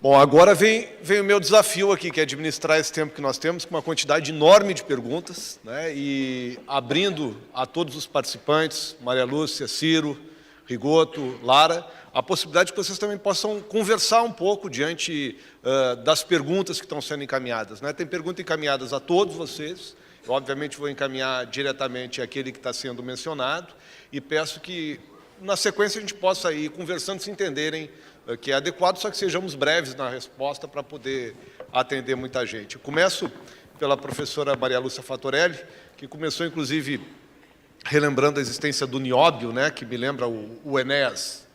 Bom, agora vem o meu desafio aqui, que é administrar esse tempo que nós temos, com uma quantidade enorme de perguntas, né, e abrindo a todos os participantes, Maria Lúcia, Ciro, Rigoto, Lara, a possibilidade de que vocês também possam conversar um pouco diante das perguntas que estão sendo encaminhadas, né? Tem perguntas encaminhadas a todos vocês, eu obviamente vou encaminhar diretamente àquele que está sendo mencionado, e peço que, na sequência, a gente possa ir conversando, se entenderem que é adequado, só que sejamos breves na resposta para poder atender muita gente. Eu começo pela professora Maria Lúcia Fattorelli, que começou, inclusive, relembrando a existência do nióbio, né, que me lembra o Enéas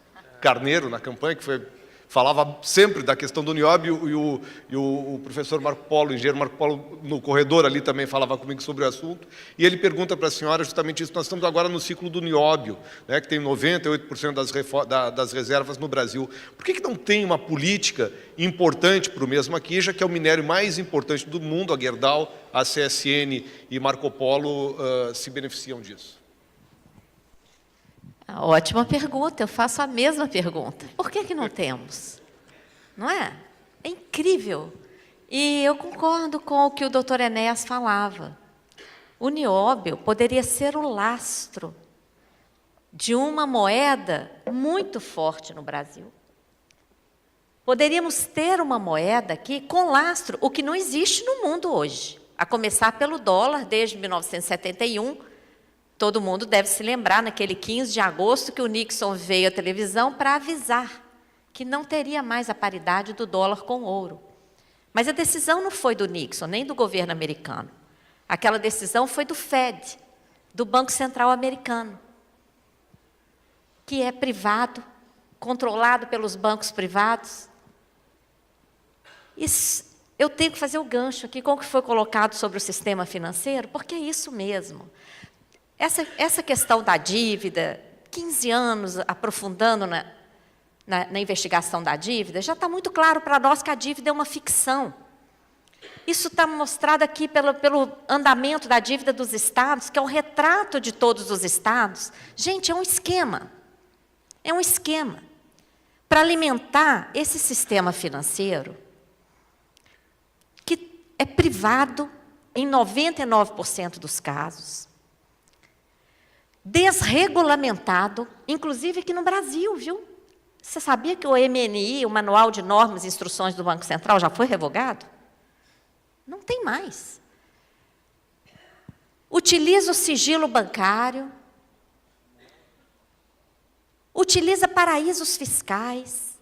Carneiro, na campanha, que falava sempre da questão do nióbio, e o professor Marco Polo, o engenheiro Marco Polo, no corredor ali também falava comigo sobre o assunto, e ele pergunta para a senhora justamente isso. Nós estamos agora no ciclo do nióbio, né, que tem 98% das reservas no Brasil. Por que não tem uma política importante para o mesmo aqui, já que é o minério mais importante do mundo, a Gerdau, a CSN e Marco Polo se beneficiam disso? Ótima pergunta, eu faço a mesma pergunta. Por que não temos? Não é? É incrível. E eu concordo com o que o doutor Enéas falava. O nióbio poderia ser o lastro de uma moeda muito forte no Brasil. Poderíamos ter uma moeda aqui com lastro, o que não existe no mundo hoje. A começar pelo dólar, desde 1971, todo mundo deve se lembrar, naquele 15 de agosto, que o Nixon veio à televisão para avisar que não teria mais a paridade do dólar com o ouro. Mas a decisão não foi do Nixon, nem do governo americano. Aquela decisão foi do Fed, do Banco Central americano, que é privado, controlado pelos bancos privados. Eu tenho que fazer o gancho aqui com o que foi colocado sobre o sistema financeiro, porque é isso mesmo. Essa questão da dívida, 15 anos aprofundando na investigação da dívida, já está muito claro para nós que a dívida é uma ficção. Isso está mostrado aqui pelo andamento da dívida dos estados, que é um retrato de todos os estados. Gente, é um esquema. É um esquema para alimentar esse sistema financeiro, que é privado em 99% dos casos, desregulamentado, inclusive aqui no Brasil, viu? Você sabia que o MNI, o Manual de Normas e Instruções do Banco Central, já foi revogado? Não tem mais. Utiliza o sigilo bancário, utiliza paraísos fiscais,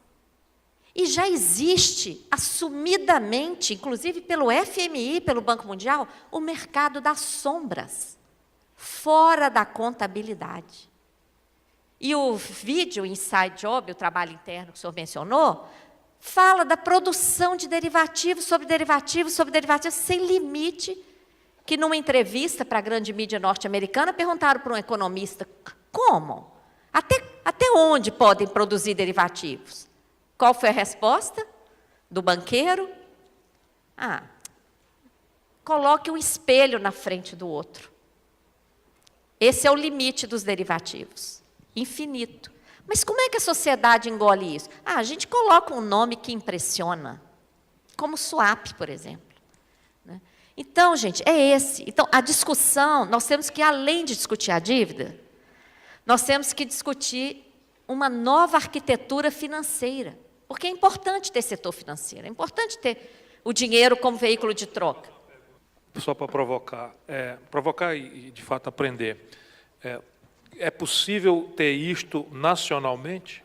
e já existe, assumidamente, inclusive pelo FMI, pelo Banco Mundial, o mercado das sombras, fora da contabilidade. E o vídeo Inside Job, o trabalho interno que o senhor mencionou, fala da produção de derivativos sobre derivativos sobre derivativos sem limite, que numa entrevista para a grande mídia norte-americana perguntaram para um economista, como? Até onde podem produzir derivativos? Qual foi a resposta do banqueiro? Coloque um espelho na frente do outro. Esse é o limite dos derivativos, infinito. Mas como é que a sociedade engole isso? A gente coloca um nome que impressiona, como swap, por exemplo. Né? Então, gente, é esse. Então, a discussão, nós temos que, além de discutir a dívida, nós temos que discutir uma nova arquitetura financeira, porque é importante ter setor financeiro, é importante ter o dinheiro como veículo de troca. Só para provocar e, de fato, aprender. É possível ter isto nacionalmente?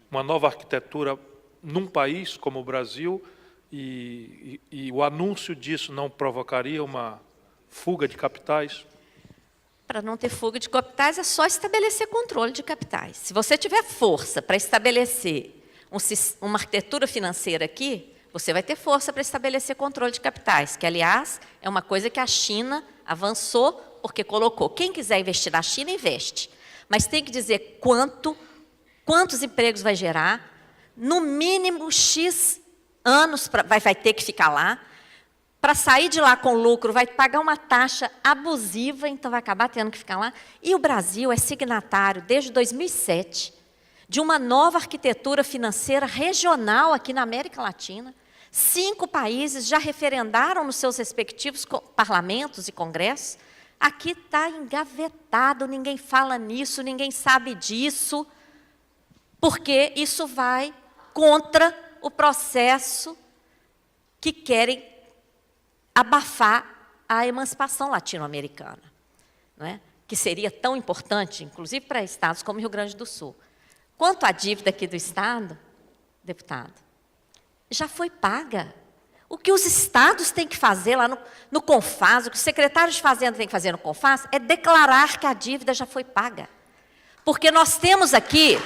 Uma nova arquitetura num país como o Brasil, e o anúncio disso não provocaria uma fuga de capitais? Para não ter fuga de capitais, é só estabelecer controle de capitais. Se você tiver força para estabelecer uma arquitetura financeira aqui, você vai ter força para estabelecer controle de capitais, que, aliás, é uma coisa que a China avançou, porque colocou, quem quiser investir na China, investe. Mas tem que dizer quantos empregos vai gerar, no mínimo X anos vai ter que ficar lá, para sair de lá com lucro, vai pagar uma taxa abusiva, então vai acabar tendo que ficar lá. E o Brasil é signatário, desde 2007, de uma nova arquitetura financeira regional aqui na América Latina. 5 países já referendaram nos seus respectivos parlamentos e congressos. Aqui está engavetado, ninguém fala nisso, ninguém sabe disso, porque isso vai contra o processo que querem abafar a emancipação latino-americana, não é? Que seria tão importante, inclusive para estados como Rio Grande do Sul. Quanto à dívida aqui do Estado, deputado, já foi paga. O que os estados têm que fazer lá no CONFAS, o que o secretário de Fazenda tem que fazer no CONFAS, é declarar que a dívida já foi paga. Porque nós temos aqui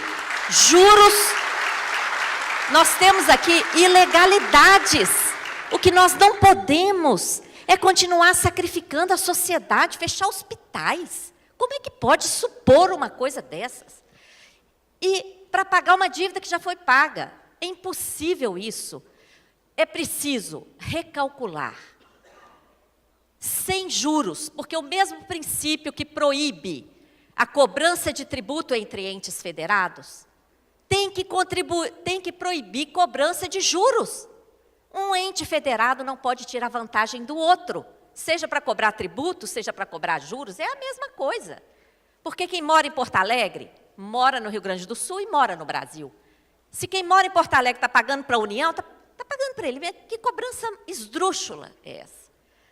juros, nós temos aqui ilegalidades. O que nós não podemos é continuar sacrificando a sociedade, fechar hospitais. Como é que pode supor uma coisa dessas? E para pagar uma dívida que já foi paga, é impossível isso. É preciso recalcular, sem juros, porque o mesmo princípio que proíbe a cobrança de tributo entre entes federados, tem que proibir cobrança de juros. Um ente federado não pode tirar vantagem do outro, seja para cobrar tributo, seja para cobrar juros, é a mesma coisa. Porque quem mora em Porto Alegre, mora no Rio Grande do Sul e mora no Brasil. Se quem mora em Porto Alegre está pagando para a União, está pagando para ele. Que cobrança esdrúxula é essa?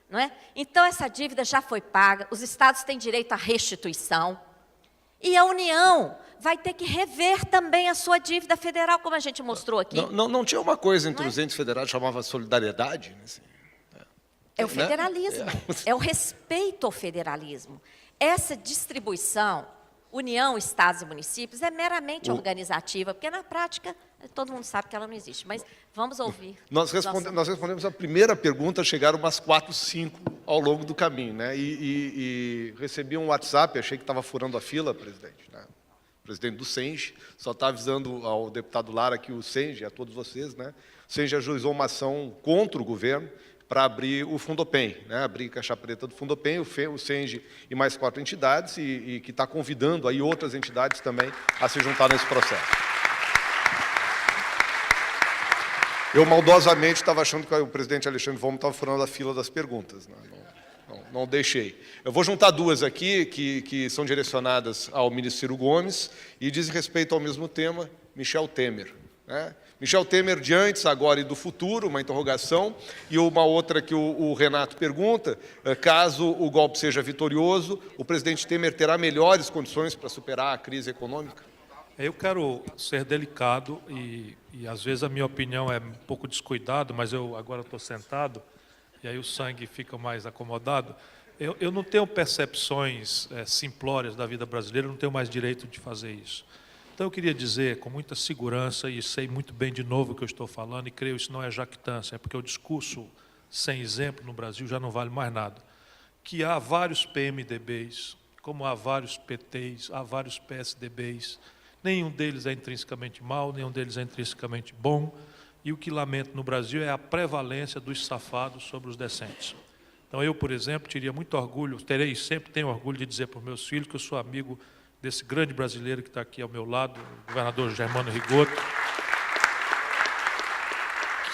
Não é? Então, essa dívida já foi paga, os estados têm direito à restituição, e a União vai ter que rever também a sua dívida federal, como a gente mostrou aqui. Não tinha uma coisa entre os entes federados que chamava solidariedade? Né? Assim, é o federalismo, é o respeito ao federalismo. Essa distribuição, União, Estados e Municípios, é meramente organizativa, porque na prática todo mundo sabe que ela não existe, mas vamos ouvir. Nós respondemos a primeira pergunta, chegaram umas 4, 5 ao longo do caminho, né? E recebi um WhatsApp, achei que estava furando a fila, presidente, né? Presidente do SENGE, só está avisando ao deputado Lara que o SENGE, a todos vocês, né? O SENGE ajuizou uma ação contra o governo para abrir o Fundopem, né? Abrir caixa preta do Fundopem, o SENGE e mais 4 entidades, e que está convidando aí outras entidades também a se juntar nesse processo. Eu, maldosamente, estava achando que o presidente Alexandre Vollmer estava furando a fila das perguntas. Né? Não deixei. Eu vou juntar 2 aqui, que são direcionadas ao ministro Ciro Gomes, e dizem respeito ao mesmo tema, Michel Temer. Né? Michel Temer de antes, agora e do futuro, uma interrogação, e uma outra que o Renato pergunta, caso o golpe seja vitorioso, o presidente Temer terá melhores condições para superar a crise econômica? Eu quero ser delicado e às vezes a minha opinião é um pouco descuidado, mas eu agora estou sentado e aí o sangue fica mais acomodado. Eu não tenho percepções simplórias da vida brasileira, eu não tenho mais direito de fazer isso. Então eu queria dizer com muita segurança, e sei muito bem de novo o que eu estou falando, e creio que isso não é jactância, é porque o discurso sem exemplo no Brasil já não vale mais nada, que há vários PMDBs, como há vários PTs, há vários PSDBs, nenhum deles é intrinsecamente mau, nenhum deles é intrinsecamente bom, e o que lamento no Brasil é a prevalência dos safados sobre os decentes. Então eu, por exemplo, teria muito orgulho, sempre tenho orgulho de dizer para os meus filhos que eu sou amigo desse grande brasileiro que está aqui ao meu lado, o governador Germano Rigoto,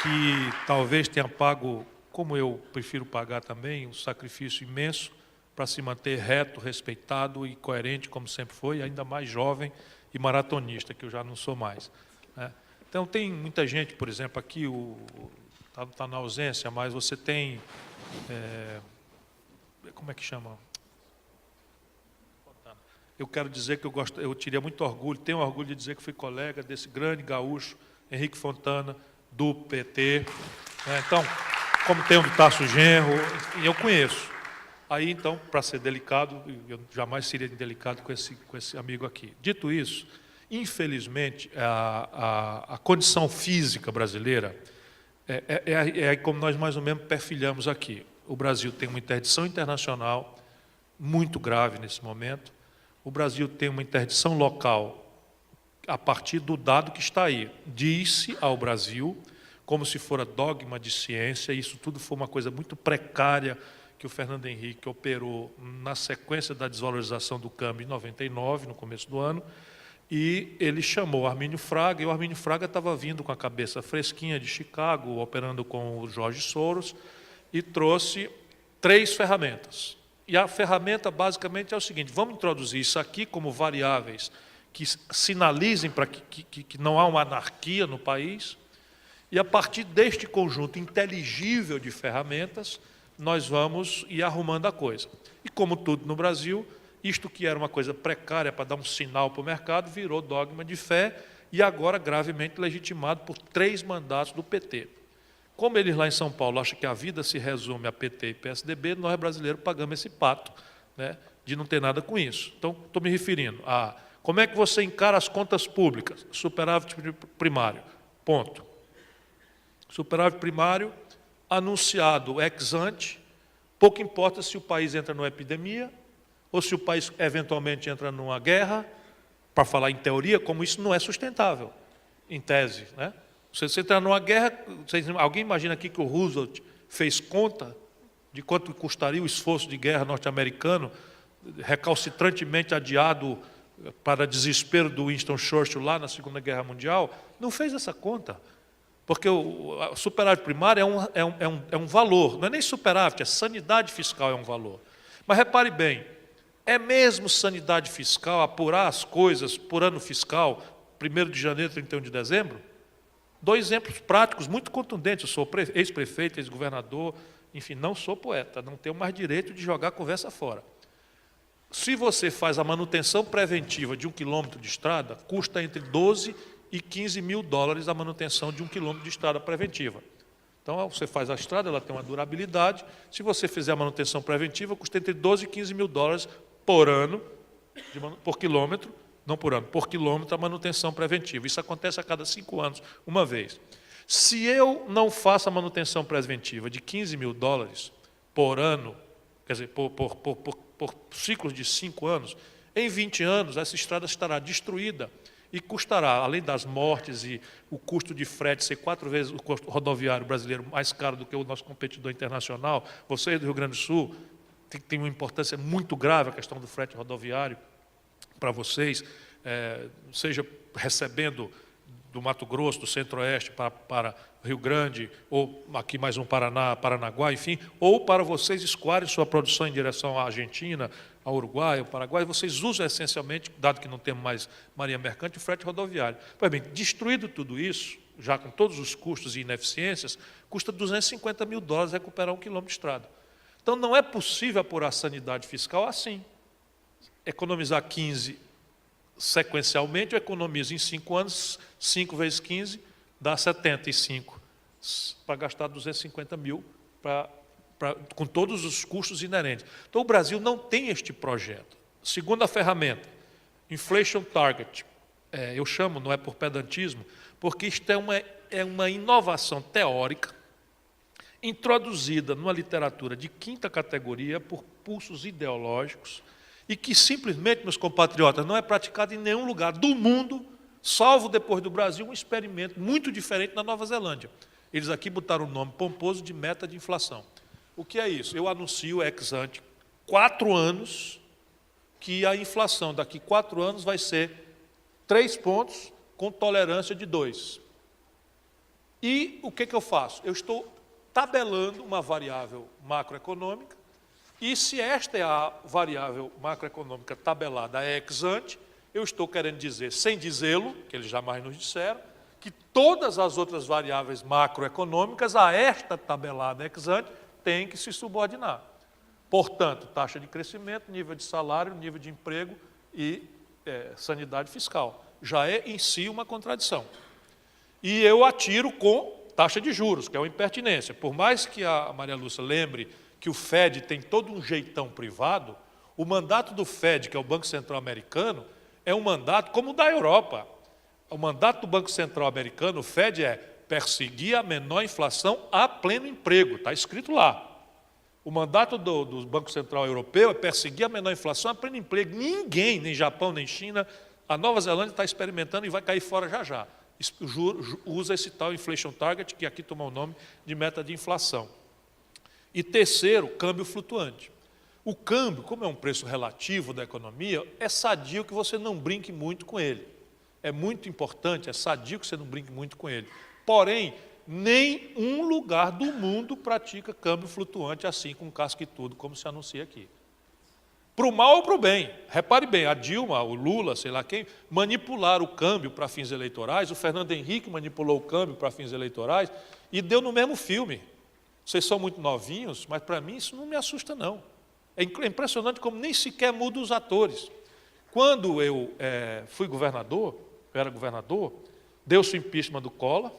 que talvez tenha pago, como eu prefiro pagar também, um sacrifício imenso para se manter reto, respeitado e coerente, como sempre foi, ainda mais jovem e maratonista, que eu já não sou mais. Né? Então, tem muita gente, por exemplo, aqui está na ausência, mas você tem, como é que chama? Eu quero dizer que eu teria muito orgulho, tenho orgulho de dizer que fui colega desse grande gaúcho, Henrique Fontana, do PT. Né? Então, como tem o Vitácio Genro, e eu conheço. Aí, então, para ser delicado, eu jamais seria indelicado com esse amigo aqui. Dito isso, infelizmente, a condição física brasileira é como nós mais ou menos perfilhamos aqui. O Brasil tem uma interdição internacional muito grave nesse momento. O Brasil tem uma interdição local a partir do dado que está aí. Diz-se ao Brasil, como se fora dogma de ciência, isso tudo foi uma coisa muito precária que o Fernando Henrique operou na sequência da desvalorização do câmbio em 99, no começo do ano, E ele chamou Armínio Fraga, e o Armínio Fraga estava vindo com a cabeça fresquinha de Chicago, operando com o Jorge Soros, e trouxe 3 ferramentas. E a ferramenta basicamente é o seguinte: vamos introduzir isso aqui como variáveis que sinalizem para que não há uma anarquia no país, e a partir deste conjunto inteligível de ferramentas, nós vamos ir arrumando a coisa. E como tudo no Brasil, isto que era uma coisa precária para dar um sinal para o mercado, virou dogma de fé e agora gravemente legitimado por 3 mandatos do PT. Como eles lá em São Paulo acham que a vida se resume a PT e PSDB, nós brasileiros pagamos esse pato, né, de não ter nada com isso. Então, estou me referindo a como é que você encara as contas públicas, superávit primário, ponto. Superávit primário, anunciado ex ante, pouco importa se o país entra numa epidemia, ou se o país eventualmente entra numa guerra, para falar em teoria, como isso não é sustentável, em tese, né? Se você entrar numa guerra, alguém imagina aqui que o Roosevelt fez conta de quanto custaria o esforço de guerra norte-americano, recalcitrantemente adiado para desespero do Winston Churchill lá na Segunda Guerra Mundial? Não fez essa conta, porque o superávit primário é um valor, não é nem superávit, é sanidade fiscal, é um valor. Mas repare bem, é mesmo sanidade fiscal apurar as coisas por ano fiscal, 1º de janeiro, 31 de dezembro? 2 exemplos práticos muito contundentes. Eu sou ex-prefeito, ex-governador, enfim, não sou poeta, não tenho mais direito de jogar a conversa fora. Se você faz a manutenção preventiva de 1 quilômetro de estrada, custa entre 12 e 15 mil dólares a manutenção de 1 quilômetro de estrada preventiva. Então, você faz a estrada, ela tem uma durabilidade. Se você fizer a manutenção preventiva, custa entre 12 e 15 mil dólares por ano, por quilômetro, não por ano, por quilômetro a manutenção preventiva. Isso acontece a cada 5 anos, uma vez. Se eu não faço a manutenção preventiva de 15 mil dólares por ano, quer dizer, por ciclos de 5 anos, em 20 anos essa estrada estará destruída e custará, além das mortes e o custo de frete ser 4 vezes o custo rodoviário brasileiro mais caro do que o nosso competidor internacional. Vocês do Rio Grande do Sul tem uma importância muito grave a questão do frete rodoviário para vocês, seja recebendo do Mato Grosso, do Centro-Oeste para Rio Grande, ou aqui mais um Paraná, Paranaguá, enfim, ou para vocês escoarem sua produção em direção à Argentina, ao Uruguai, ao Paraguai, vocês usam essencialmente, dado que não temos mais marinha mercante, o frete rodoviário. Pois bem, destruído tudo isso, já com todos os custos e ineficiências, custa 250 mil dólares recuperar 1 quilômetro de estrada. Então, não é possível apurar sanidade fiscal assim. Economizar 15 sequencialmente, eu economizo em 5 anos, 5 vezes 15, dá 75, para gastar 250 mil com todos os custos inerentes. Então, o Brasil não tem este projeto. Segunda ferramenta, Inflation Target. Eu chamo, não é por pedantismo, porque isto é uma inovação teórica introduzida numa literatura de 5ª categoria por pulsos ideológicos e que simplesmente, meus compatriotas, não é praticado em nenhum lugar do mundo, salvo depois do Brasil, um experimento muito diferente na Nova Zelândia. Eles aqui botaram o nome pomposo de meta de inflação. O que é isso? Eu anuncio ex ante 4 anos que a inflação daqui 4 anos vai ser 3 pontos com tolerância de 2. E o que eu faço? Eu estou tabelando uma variável macroeconômica, e se esta é a variável macroeconômica tabelada ex ante, eu estou querendo dizer, sem dizê-lo, que eles jamais nos disseram, que todas as outras variáveis macroeconômicas a esta tabelada ex ante têm que se subordinar. Portanto, taxa de crescimento, nível de salário, nível de emprego e sanidade fiscal. Já é em si uma contradição. E eu atiro com taxa de juros, que é uma impertinência. Por mais que a Maria Lúcia lembre que o Fed tem todo um jeitão privado, o mandato do Fed, que é o Banco Central Americano, é um mandato como o da Europa. O mandato do Banco Central Americano, o Fed, é perseguir a menor inflação a pleno emprego, está escrito lá. O mandato do Banco Central Europeu é perseguir a menor inflação a pleno emprego. Ninguém, nem Japão, nem China, a Nova Zelândia está experimentando e vai cair fora já já. Usa esse tal Inflation Target, que aqui toma o nome de meta de inflação. E terceiro, câmbio flutuante. O câmbio, como é um preço relativo da economia, é sadio que você não brinque muito com ele. é muito importante, é sadio que você não brinque muito com ele. Porém, nenhum lugar do mundo pratica câmbio flutuante assim, com casca e tudo, como se anuncia aqui. Para o mal ou para o bem. Repare bem, a Dilma, o Lula, sei lá quem, manipularam o câmbio para fins eleitorais, o Fernando Henrique manipulou o câmbio para fins eleitorais e deu no mesmo filme. Vocês são muito novinhos, mas para mim isso não me assusta, não. É impressionante como nem sequer muda os atores. Quando eu fui governador, eu era governador, deu-se o impeachment do Collor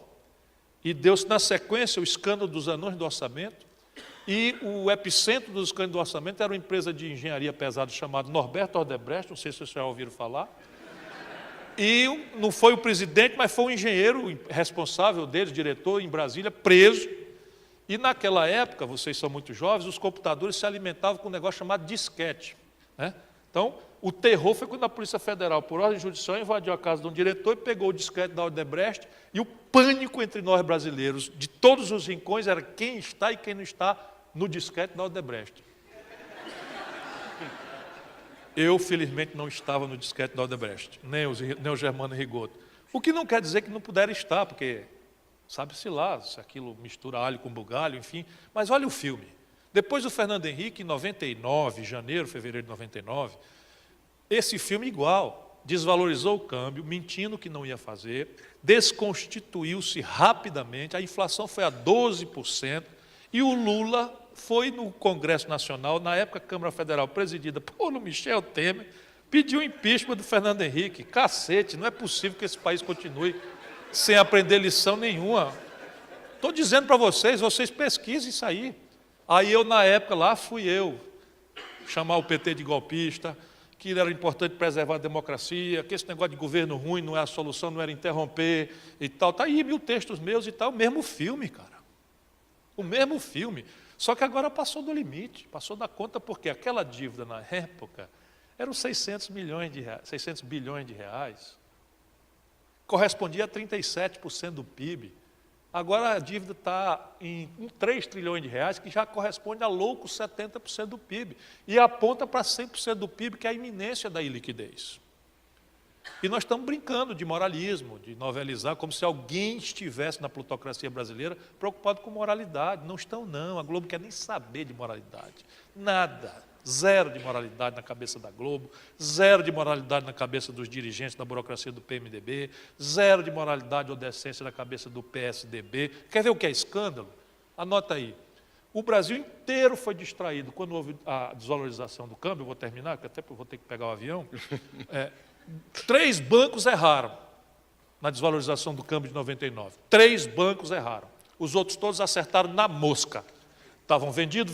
e deu-se, na sequência, o escândalo dos anões do orçamento, e o epicentro dos escândalos do orçamento era uma empresa de engenharia pesada chamada Norberto Odebrecht, não sei se vocês já ouviram falar, e não foi o presidente, mas foi o engenheiro responsável deles, diretor, em Brasília, preso. E naquela época, vocês são muito jovens, os computadores se alimentavam com um negócio chamado disquete, né? Então, o terror foi quando a Polícia Federal, por ordem judicial, invadiu a casa de um diretor e pegou o disquete da Odebrecht, e o pânico entre nós brasileiros, de todos os rincões, era quem está e quem não está no disquete da Odebrecht. Eu, felizmente, não estava no disquete da Odebrecht, nem o Germano Rigoto. O que não quer dizer que não puderam estar, porque sabe-se lá, se aquilo mistura alho com bugalho, enfim. Mas olha o filme. Depois do Fernando Henrique, em 99, janeiro, fevereiro de 99, esse filme igual, desvalorizou o câmbio, mentindo que não ia fazer, desconstituiu-se rapidamente, a inflação foi a 12%, e o Lula foi no Congresso Nacional, na época a Câmara Federal presidida por Michel Temer, pediu o impeachment do Fernando Henrique. Cacete, não é possível que esse país continue sem aprender lição nenhuma. Estou dizendo para vocês pesquisem isso aí. Aí eu, na época, lá fui eu, chamar o PT de golpista, que era importante preservar a democracia, que esse negócio de governo ruim não é a solução, não era interromper e tal. Está aí 1000 textos meus e tal, o mesmo filme, cara. O mesmo filme. Só que agora passou do limite, passou da conta, porque aquela dívida na época eram 600 bilhões de reais. Correspondia a 37% do PIB. Agora a dívida está em 3 trilhões de reais, que já corresponde a loucos 70% do PIB. E aponta para 100% do PIB, que é a iminência da iliquidez. E nós estamos brincando de moralismo, de novelizar, como se alguém estivesse na plutocracia brasileira preocupado com moralidade. Não estão, não. A Globo não quer nem saber de moralidade. Nada. Zero de moralidade na cabeça da Globo, zero de moralidade na cabeça dos dirigentes da burocracia do PMDB, zero de moralidade ou decência na cabeça do PSDB. Quer ver o que é escândalo? Anota aí. O Brasil inteiro foi distraído quando houve a desvalorização do câmbio. Eu vou terminar, que até vou ter que pegar o avião. 3 bancos erraram na desvalorização do câmbio de 99. 3 bancos erraram. Os outros todos acertaram na mosca. Estavam vendido,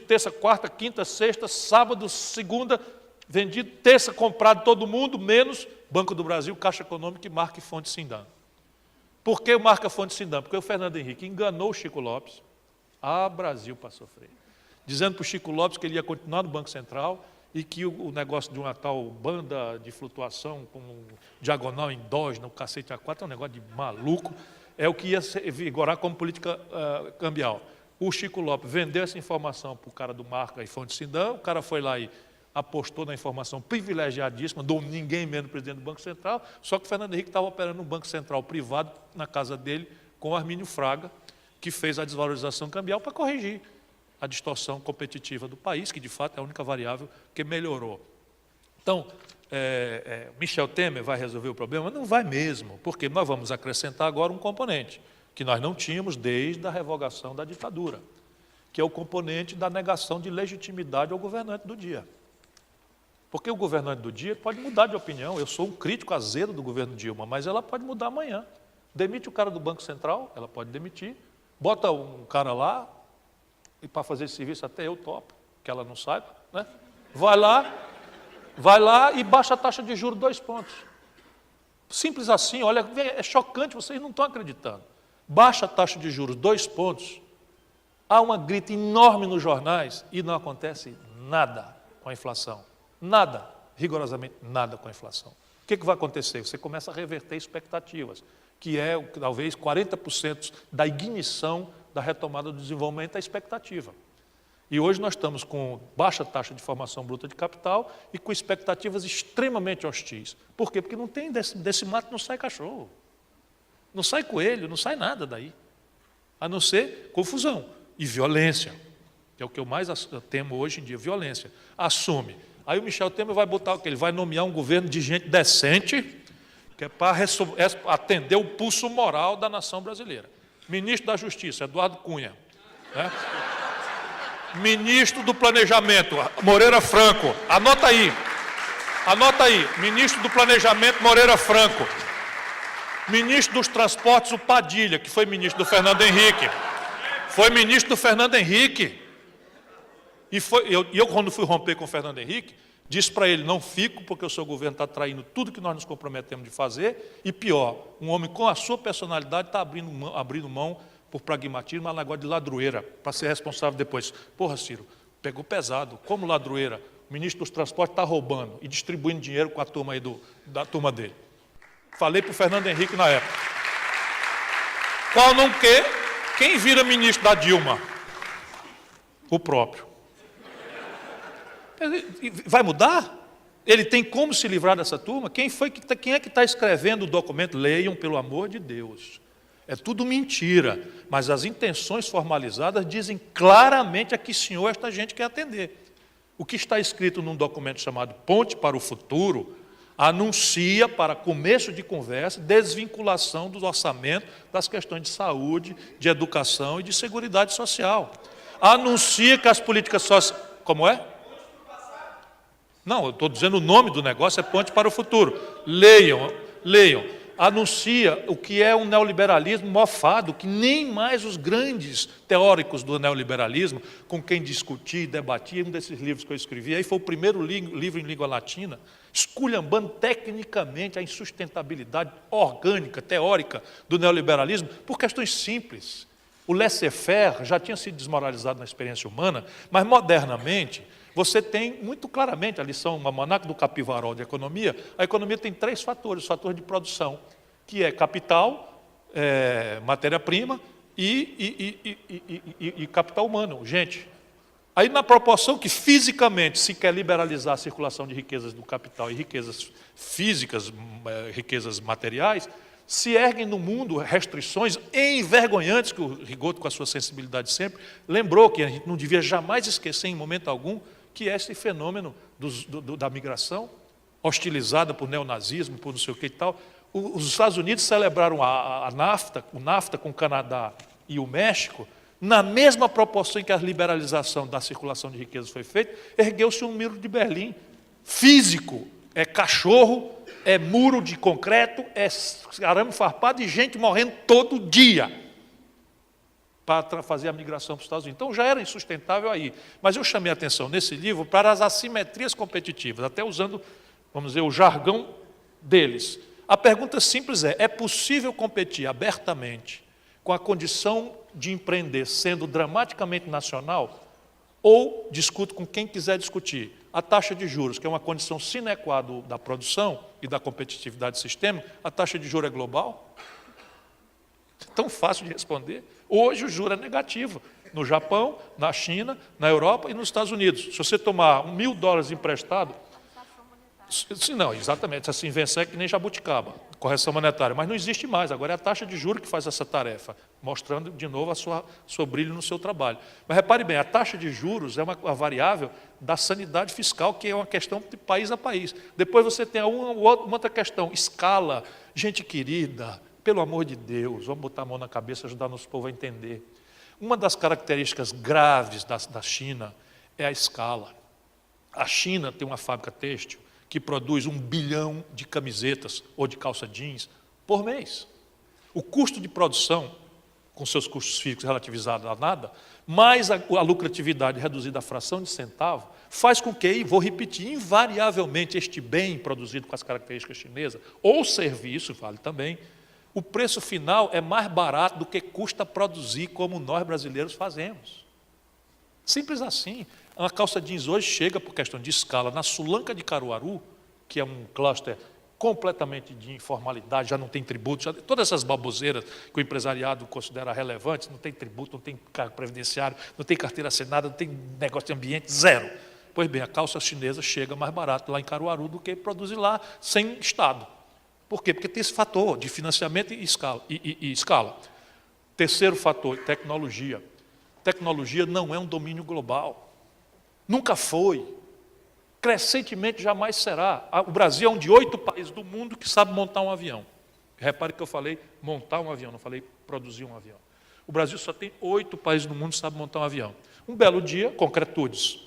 terça, quarta, quinta, sexta, sábado, segunda, vendido, terça, comprado todo mundo, menos Banco do Brasil, Caixa Econômica e Marca e Fonte Sindam. Por que o Marca Fonte Sindam? Porque o Fernando Henrique enganou o Chico Lopes, Brasil para sofrer, dizendo para o Chico Lopes que ele ia continuar no Banco Central e que o negócio de uma tal banda de flutuação com diagonal endógena, o cacete A4, é um negócio de maluco, é o que ia vigorar como política cambial. O Chico Lopes vendeu essa informação para o cara do Marca e Fonte Sindam, o cara foi lá e apostou na informação privilegiadíssima, do ninguém menos do presidente do Banco Central, só que o Fernando Henrique estava operando um Banco Central privado na casa dele com o Armínio Fraga, que fez a desvalorização cambial para corrigir a distorção competitiva do país, que de fato é a única variável que melhorou. Então, Michel Temer vai resolver o problema? Não vai mesmo, porque nós vamos acrescentar agora um componente que nós não tínhamos desde a revogação da ditadura, que é o componente da negação de legitimidade ao governante do dia. Porque o governante do dia pode mudar de opinião. Eu sou um crítico azedo do governo Dilma, mas ela pode mudar amanhã. Demite o cara do Banco Central, ela pode demitir, bota um cara lá, e para fazer esse serviço até eu topo, que ela não saiba, né? Vai lá e baixa a taxa de juros 2 pontos. Simples assim, olha, é chocante, vocês não estão acreditando. Baixa a taxa de juros 2 pontos, há uma grita enorme nos jornais e não acontece nada com a inflação. Nada, rigorosamente nada com a inflação. O que vai acontecer? Você começa a reverter expectativas, que é talvez 40% da ignição da retomada do desenvolvimento, a expectativa. E hoje nós estamos com baixa taxa de formação bruta de capital e com expectativas extremamente hostis. Por quê? Porque não tem desse mato não sai cachorro, não sai coelho, não sai nada daí, a não ser confusão e violência, que é o que eu mais temo hoje em dia, violência. Assume. Aí o Michel Temer vai botar o quê? Ele vai nomear um governo de gente decente, que é para atender o pulso moral da nação brasileira. Ministro da Justiça, Eduardo Cunha. Né? Ministro do Planejamento, Moreira Franco. Anota aí. Ministro do Planejamento, Moreira Franco. Ministro dos Transportes, o Padilha, que foi ministro do Fernando Henrique. Foi ministro do Fernando Henrique. E eu, quando fui romper com o Fernando Henrique, disse para ele, não fico, porque o seu governo está traindo tudo que nós nos comprometemos de fazer, e pior, um homem com a sua personalidade está abrindo mão por pragmatismo, mas negócio de ladroeira, para ser responsável depois. Porra, Ciro, pegou pesado, como ladroeira, o ministro dos Transportes está roubando e distribuindo dinheiro com a turma aí da turma dele. Falei para o Fernando Henrique na época. Qual não quer? Quem vira ministro da Dilma? O próprio. Vai mudar? Ele tem como se livrar dessa turma? Quem é que está escrevendo o documento? Leiam, pelo amor de Deus. É tudo mentira, mas as intenções formalizadas dizem claramente a que senhor esta gente quer atender. O que está escrito num documento chamado Ponte para o Futuro anuncia, para começo de conversa, desvinculação do orçamento das questões de saúde, de educação e de seguridade social. Anuncia que as políticas sociais... Como é? Não, eu estou dizendo o nome do negócio é Ponte para o Futuro. Leiam. Anuncia o que é um neoliberalismo mofado, que nem mais os grandes teóricos do neoliberalismo, com quem discutia e debatia, um desses livros que eu escrevi, aí foi o primeiro livro em língua latina, esculhambando tecnicamente a insustentabilidade orgânica, teórica do neoliberalismo, por questões simples. O laissez-faire já tinha sido desmoralizado na experiência humana, mas modernamente você tem muito claramente a lição, uma almanaque do Capivarol de economia. A economia tem 3 fatores, os fatores de produção, que é capital, matéria-prima e capital humano, gente. Aí na proporção que fisicamente se quer liberalizar a circulação de riquezas do capital e riquezas físicas, riquezas materiais, se erguem no mundo restrições envergonhantes, que o Rigoto, com a sua sensibilidade sempre, lembrou que a gente não devia jamais esquecer em momento algum, que é esse fenômeno da migração, hostilizada por neonazismo, por não sei o que e tal. Os Estados Unidos celebraram a NAFTA, o NAFTA com o Canadá e o México, na mesma proporção em que a liberalização da circulação de riquezas foi feita, ergueu-se um muro de Berlim, físico, é cachorro, é muro de concreto, é arame farpado e gente morrendo todo dia para fazer a migração para os Estados Unidos. Então já era insustentável aí. Mas eu chamei a atenção nesse livro para as assimetrias competitivas, até usando, vamos dizer, o jargão deles. A pergunta simples é possível competir abertamente com a condição de empreender sendo dramaticamente nacional? Ou discuto com quem quiser discutir a taxa de juros, que é uma condição sine qua non da produção e da competitividade do sistema, a taxa de juros é global? É tão fácil de responder. Hoje o juro é negativo. No Japão, na China, na Europa e nos Estados Unidos. Se você tomar $1.000 emprestado... Não, exatamente. Essa invenção é que nem jabuticaba, correção monetária. Mas não existe mais. Agora é a taxa de juros que faz essa tarefa, mostrando de novo seu brilho no seu trabalho. Mas repare bem, a taxa de juros é uma variável da sanidade fiscal, que é uma questão de país a país. Depois você tem uma outra questão, escala. Gente querida, pelo amor de Deus, vamos botar a mão na cabeça e ajudar nosso povo a entender. Uma das características graves da China é a escala. A China tem uma fábrica têxtil que produz 1 bilhão de camisetas ou de calça jeans por mês. O custo de produção, com seus custos fixos relativizados a nada, mais a lucratividade reduzida à fração de centavo, faz com que, e vou repetir, invariavelmente este bem produzido com as características chinesas, ou serviço, vale também, o preço final é mais barato do que custa produzir como nós brasileiros fazemos. Simples assim. Uma calça jeans hoje chega, por questão de escala, na Sulanca de Caruaru, que é um cluster completamente de informalidade, já não tem tributo, já, todas essas baboseiras que o empresariado considera relevantes, não tem tributo, não tem cargo previdenciário, não tem carteira assinada, não tem negócio de ambiente, zero. Pois bem, a calça chinesa chega mais barato lá em Caruaru do que produzir lá sem Estado. Por quê? Porque tem esse fator de financiamento e escala. Terceiro fator, tecnologia. Tecnologia não é um domínio global. Nunca foi. Crescentemente jamais será. O Brasil é um de 8 países do mundo que sabe montar um avião. Repare que eu falei montar um avião, não falei produzir um avião. O Brasil só tem 8 países do mundo que sabem montar um avião. Um belo dia, concretudes.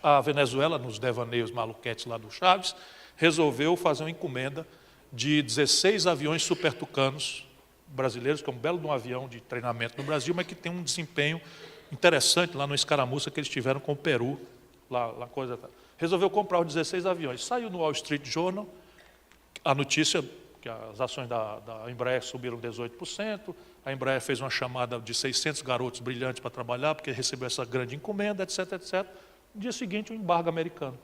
A Venezuela, nos devaneios maluquetes lá do Chaves, resolveu fazer uma encomenda de 16 aviões supertucanos brasileiros, que é um belo de um avião de treinamento no Brasil, mas que tem um desempenho interessante lá no escaramuça que eles tiveram com o Peru. Lá coisa. Resolveu comprar os 16 aviões. Saiu no Wall Street Journal a notícia que as ações da Embraer subiram 18%, a Embraer fez uma chamada de 600 garotos brilhantes para trabalhar, porque recebeu essa grande encomenda, etc, etc. No dia seguinte, o embargo americano.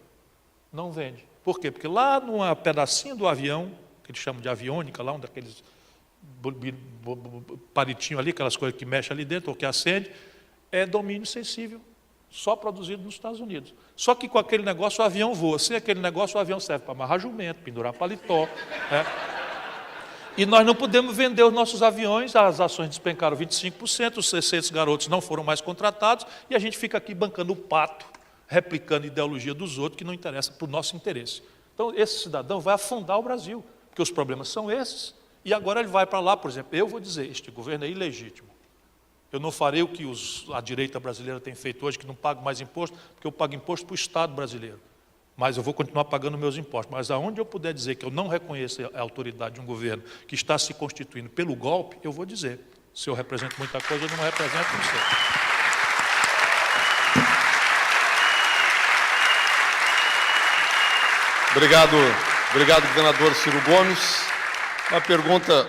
Não vende. Por quê? Porque lá num pedacinho do avião, que eles chamam de aviônica, lá um daqueles palitinhos ali, aquelas coisas que mexem ali dentro, ou que acende, é domínio sensível, só produzido nos Estados Unidos. Só que com aquele negócio o avião voa. Sem aquele negócio o avião serve para amarrar jumento, pendurar paletó. E nós não podemos vender os nossos aviões, as ações despencaram 25%, os 600 garotos não foram mais contratados, e a gente fica aqui bancando o pato, replicando a ideologia dos outros, que não interessa para o nosso interesse. Então, esse cidadão vai afundar o Brasil, porque os problemas são esses, e agora ele vai para lá, por exemplo, eu vou dizer, este governo é ilegítimo. Eu não farei o que a direita brasileira tem feito hoje, que não pago mais imposto, porque eu pago imposto para o Estado brasileiro. Mas eu vou continuar pagando meus impostos. Mas aonde eu puder dizer que eu não reconheço a autoridade de um governo que está se constituindo pelo golpe, eu vou dizer. Se eu represento muita coisa, eu não represento, não sei. Obrigado, governador Ciro Gomes. Uma pergunta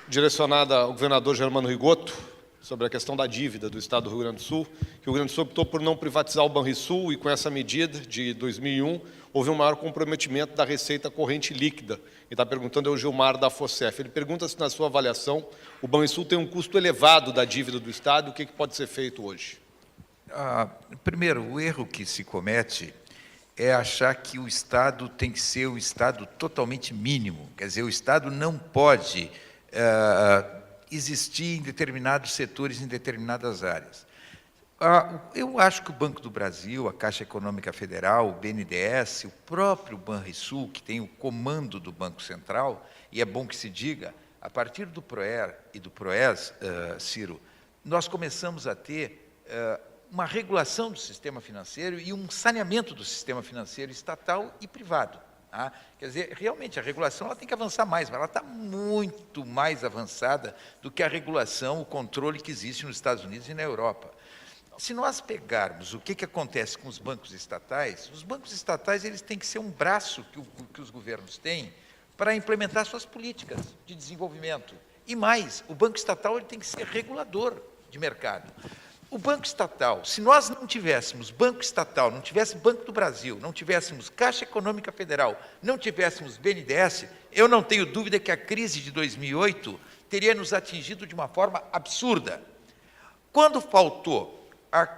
direcionada ao governador Germano Rigoto, sobre a questão da dívida do Estado do Rio Grande do Sul, que o Rio Grande do Sul optou por não privatizar o Banrisul, e com essa medida de 2001, houve um maior comprometimento da receita corrente líquida. E está perguntando é o Gilmar da FOCEF. Ele pergunta se, na sua avaliação, o Banrisul tem um custo elevado da dívida do Estado, e o que pode ser feito hoje? Primeiro, o erro que se comete é achar que o Estado tem que ser um Estado totalmente mínimo. Quer dizer, o Estado não pode existir em determinados setores, em determinadas áreas. Eu acho que o Banco do Brasil, a Caixa Econômica Federal, o BNDES, o próprio Banrisul, que tem o comando do Banco Central, e é bom que se diga, a partir do PROER e do PROES, Ciro, nós começamos a ter uma regulação do sistema financeiro e um saneamento do sistema financeiro estatal e privado. Quer dizer, realmente, a regulação ela tem que avançar mais, mas ela está muito mais avançada do que a regulação, o controle que existe nos Estados Unidos e na Europa. Se nós pegarmos o que acontece com os bancos estatais eles têm que ser um braço que os governos têm para implementar suas políticas de desenvolvimento. E mais, o banco estatal ele tem que ser regulador de mercado. O Banco Estatal, se nós não tivéssemos Banco Estatal, não tivéssemos Banco do Brasil, não tivéssemos Caixa Econômica Federal, não tivéssemos BNDES, eu não tenho dúvida que a crise de 2008 teria nos atingido de uma forma absurda. Quando faltou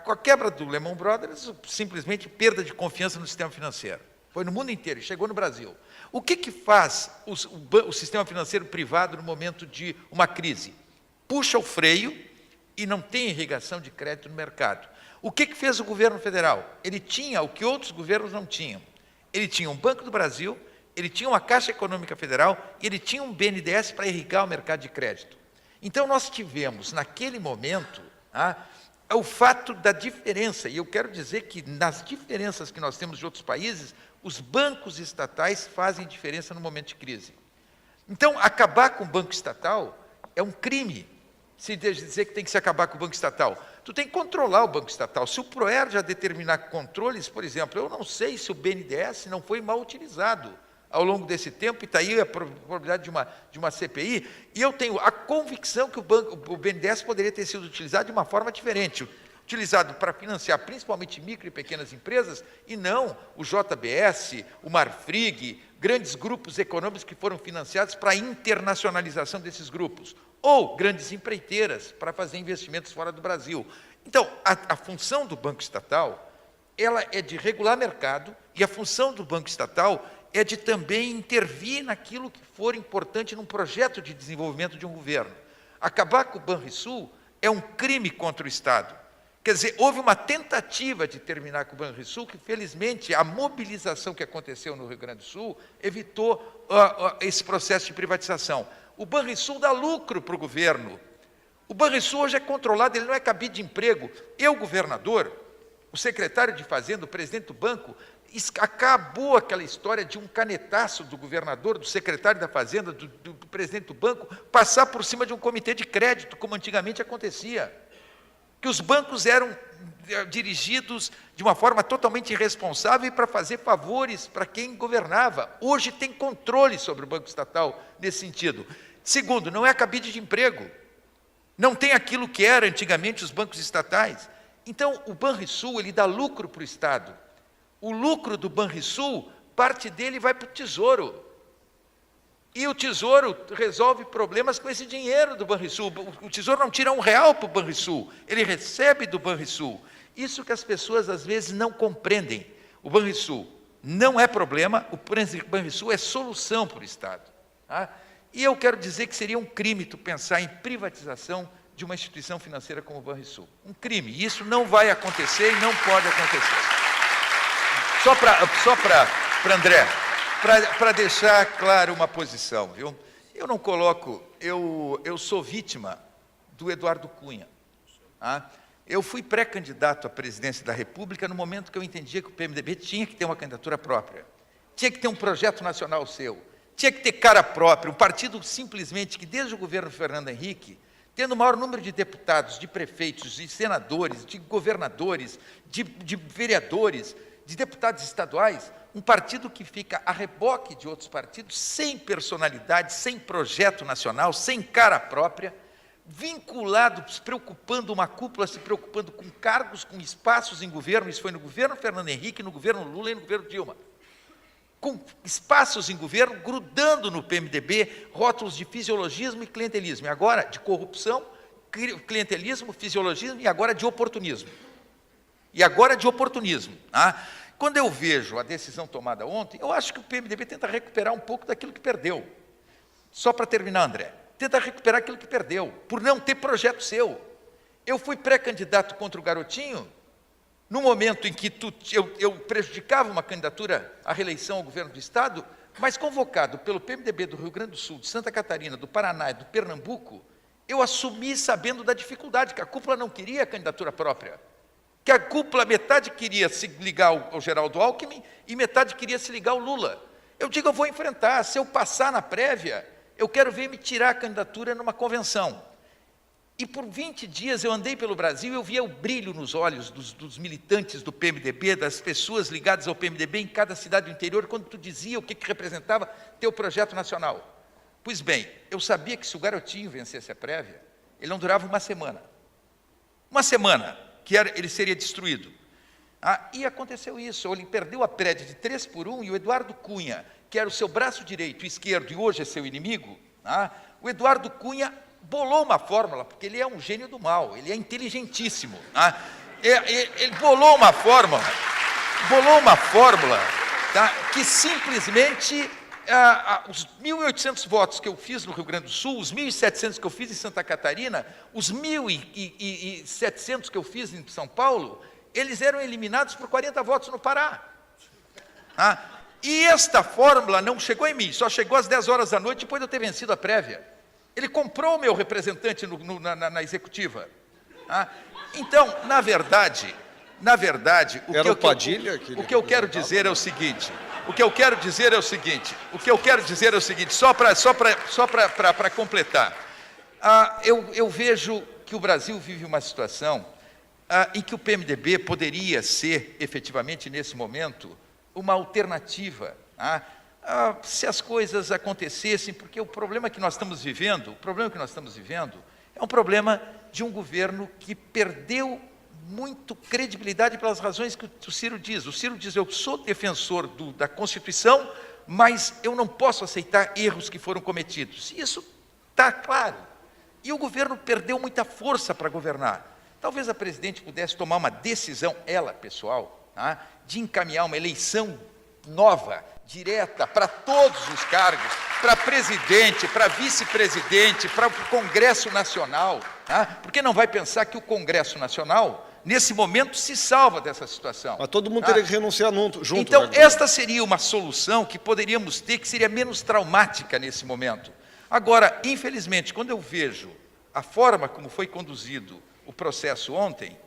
com a quebra do Lehman Brothers, simplesmente perda de confiança no sistema financeiro. Foi no mundo inteiro, chegou no Brasil. O que faz o sistema financeiro privado no momento de uma crise? Puxa o freio e não tem irrigação de crédito no mercado. O que fez o governo federal? Ele tinha o que outros governos não tinham. Ele tinha um Banco do Brasil, ele tinha uma Caixa Econômica Federal e ele tinha um BNDES para irrigar o mercado de crédito. Então, nós tivemos, naquele momento, o fato da diferença, e eu quero dizer que nas diferenças que nós temos de outros países, os bancos estatais fazem diferença no momento de crise. Então, acabar com o banco estatal é um crime. Se dizer que tem que se acabar com o banco estatal. Tu tem que controlar o banco estatal. Se o PROER já determinar controles, por exemplo, eu não sei se o BNDES não foi mal utilizado ao longo desse tempo, e está aí a probabilidade de uma CPI, e eu tenho a convicção que o BNDES poderia ter sido utilizado de uma forma diferente. utilizado para financiar principalmente micro e pequenas empresas, e não o JBS, o Marfrig, grandes grupos econômicos que foram financiados para a internacionalização desses grupos, ou grandes empreiteiras para fazer investimentos fora do Brasil. Então, a função do Banco Estatal, ela é de regular mercado, e a função do Banco Estatal é de também intervir naquilo que for importante num projeto de desenvolvimento de um governo. Acabar com o Banrisul é um crime contra o Estado. Quer dizer, houve uma tentativa de terminar com o Banrisul que, felizmente, a mobilização que aconteceu no Rio Grande do Sul evitou esse processo de privatização. O Banrisul dá lucro para o governo. O Banrisul hoje é controlado, ele não é cabide de emprego. Eu, governador, o secretário de Fazenda, o presidente do banco, acabou aquela história de um canetaço do governador, do secretário da Fazenda, do presidente do banco, passar por cima de um comitê de crédito, como antigamente acontecia. Que os bancos eram dirigidos de uma forma totalmente irresponsável para fazer favores para quem governava. Hoje tem controle sobre o Banco Estatal nesse sentido. Segundo, não é cabide de emprego. Não tem aquilo que era antigamente os bancos estatais. Então, o Banrisul, ele dá lucro para o Estado. O lucro do Banrisul, parte dele vai para o Tesouro. E o Tesouro resolve problemas com esse dinheiro do Banrisul. O Tesouro não tira R$1 para o Banrisul, ele recebe do Banrisul. Isso que as pessoas, às vezes, não compreendem. O Banrisul não é problema, o Banrisul é solução para o Estado. Tá? E eu quero dizer que seria um crime tu pensar em privatização de uma instituição financeira como o Banrisul. Um crime. E isso não vai acontecer e não pode acontecer. Só para André, para deixar claro uma posição, viu? Eu não coloco, eu sou vítima do Eduardo Cunha. Tá? Eu fui pré-candidato à presidência da República no momento que eu entendia que o PMDB tinha que ter uma candidatura própria, tinha que ter um projeto nacional seu, tinha que ter cara própria, um partido simplesmente que desde o governo Fernando Henrique, tendo o maior número de deputados, de prefeitos, de senadores, de governadores, de vereadores, de deputados estaduais, um partido que fica a reboque de outros partidos, sem personalidade, sem projeto nacional, sem cara própria, vinculado, se preocupando, uma cúpula se preocupando com cargos, com espaços em governo, isso foi no governo Fernando Henrique, no governo Lula e no governo Dilma. Com espaços em governo, grudando no PMDB, rótulos de fisiologismo e clientelismo, e agora de corrupção, clientelismo, fisiologismo e agora de oportunismo. Tá? Quando eu vejo a decisão tomada ontem, eu acho que o PMDB tenta recuperar um pouco daquilo que perdeu. Só para terminar, André, tenta recuperar aquilo que perdeu, por não ter projeto seu. Eu fui pré-candidato contra o Garotinho, no momento em que eu prejudicava uma candidatura à reeleição ao governo do Estado, mas convocado pelo PMDB do Rio Grande do Sul, de Santa Catarina, do Paraná e do Pernambuco, eu assumi sabendo da dificuldade, que a cúpula não queria a candidatura própria. Que a cúpula, metade queria se ligar ao Geraldo Alckmin e metade queria se ligar ao Lula. Eu digo, eu vou enfrentar, se eu passar na prévia, eu quero ver me tirar a candidatura numa convenção. E por 20 dias eu andei pelo Brasil e eu via o brilho nos olhos dos militantes do PMDB, das pessoas ligadas ao PMDB em cada cidade do interior, quando tu dizia o que representava teu projeto nacional. Pois bem, eu sabia que se o Garotinho vencesse a prévia, ele não durava uma semana. Uma semana. Ele seria destruído. E aconteceu isso, ele perdeu a prévia de 3-1 e o Eduardo Cunha, que era o seu braço direito e esquerdo e hoje é seu inimigo, o Eduardo Cunha bolou uma fórmula, porque ele é um gênio do mal, ele é inteligentíssimo. Ele bolou uma fórmula que simplesmente os 1.800 votos que eu fiz no Rio Grande do Sul, os 1.700 que eu fiz em Santa Catarina, os 1.700 que eu fiz em São Paulo, eles eram eliminados por 40 votos no Pará. E esta fórmula não chegou em mim, só chegou às 10 horas da noite, depois de eu ter vencido a prévia. Ele comprou o meu representante na executiva. Então, na verdade, o que eu quero dizer é o seguinte, só para completar, eu vejo que o Brasil vive uma situação em que o PMDB poderia ser, efetivamente, nesse momento, uma alternativa, se as coisas acontecessem, porque o problema que nós estamos vivendo é um problema de um governo que perdeu muito credibilidade pelas razões que o Ciro diz. O Ciro diz, eu sou defensor da Constituição, mas eu não posso aceitar erros que foram cometidos. Isso está claro. E o governo perdeu muita força para governar. Talvez a presidente pudesse tomar uma decisão, ela, pessoal, tá, de encaminhar uma eleição nova, direta, para todos os cargos, para presidente, para vice-presidente, para o Congresso Nacional, tá? Porque não vai pensar que o Congresso Nacional, nesse momento, se salva dessa situação. Mas todo mundo teria que renunciar junto. Então, né? esta seria uma solução que poderíamos ter, que seria menos traumática nesse momento. Agora, infelizmente, quando eu vejo a forma como foi conduzido o processo ontem,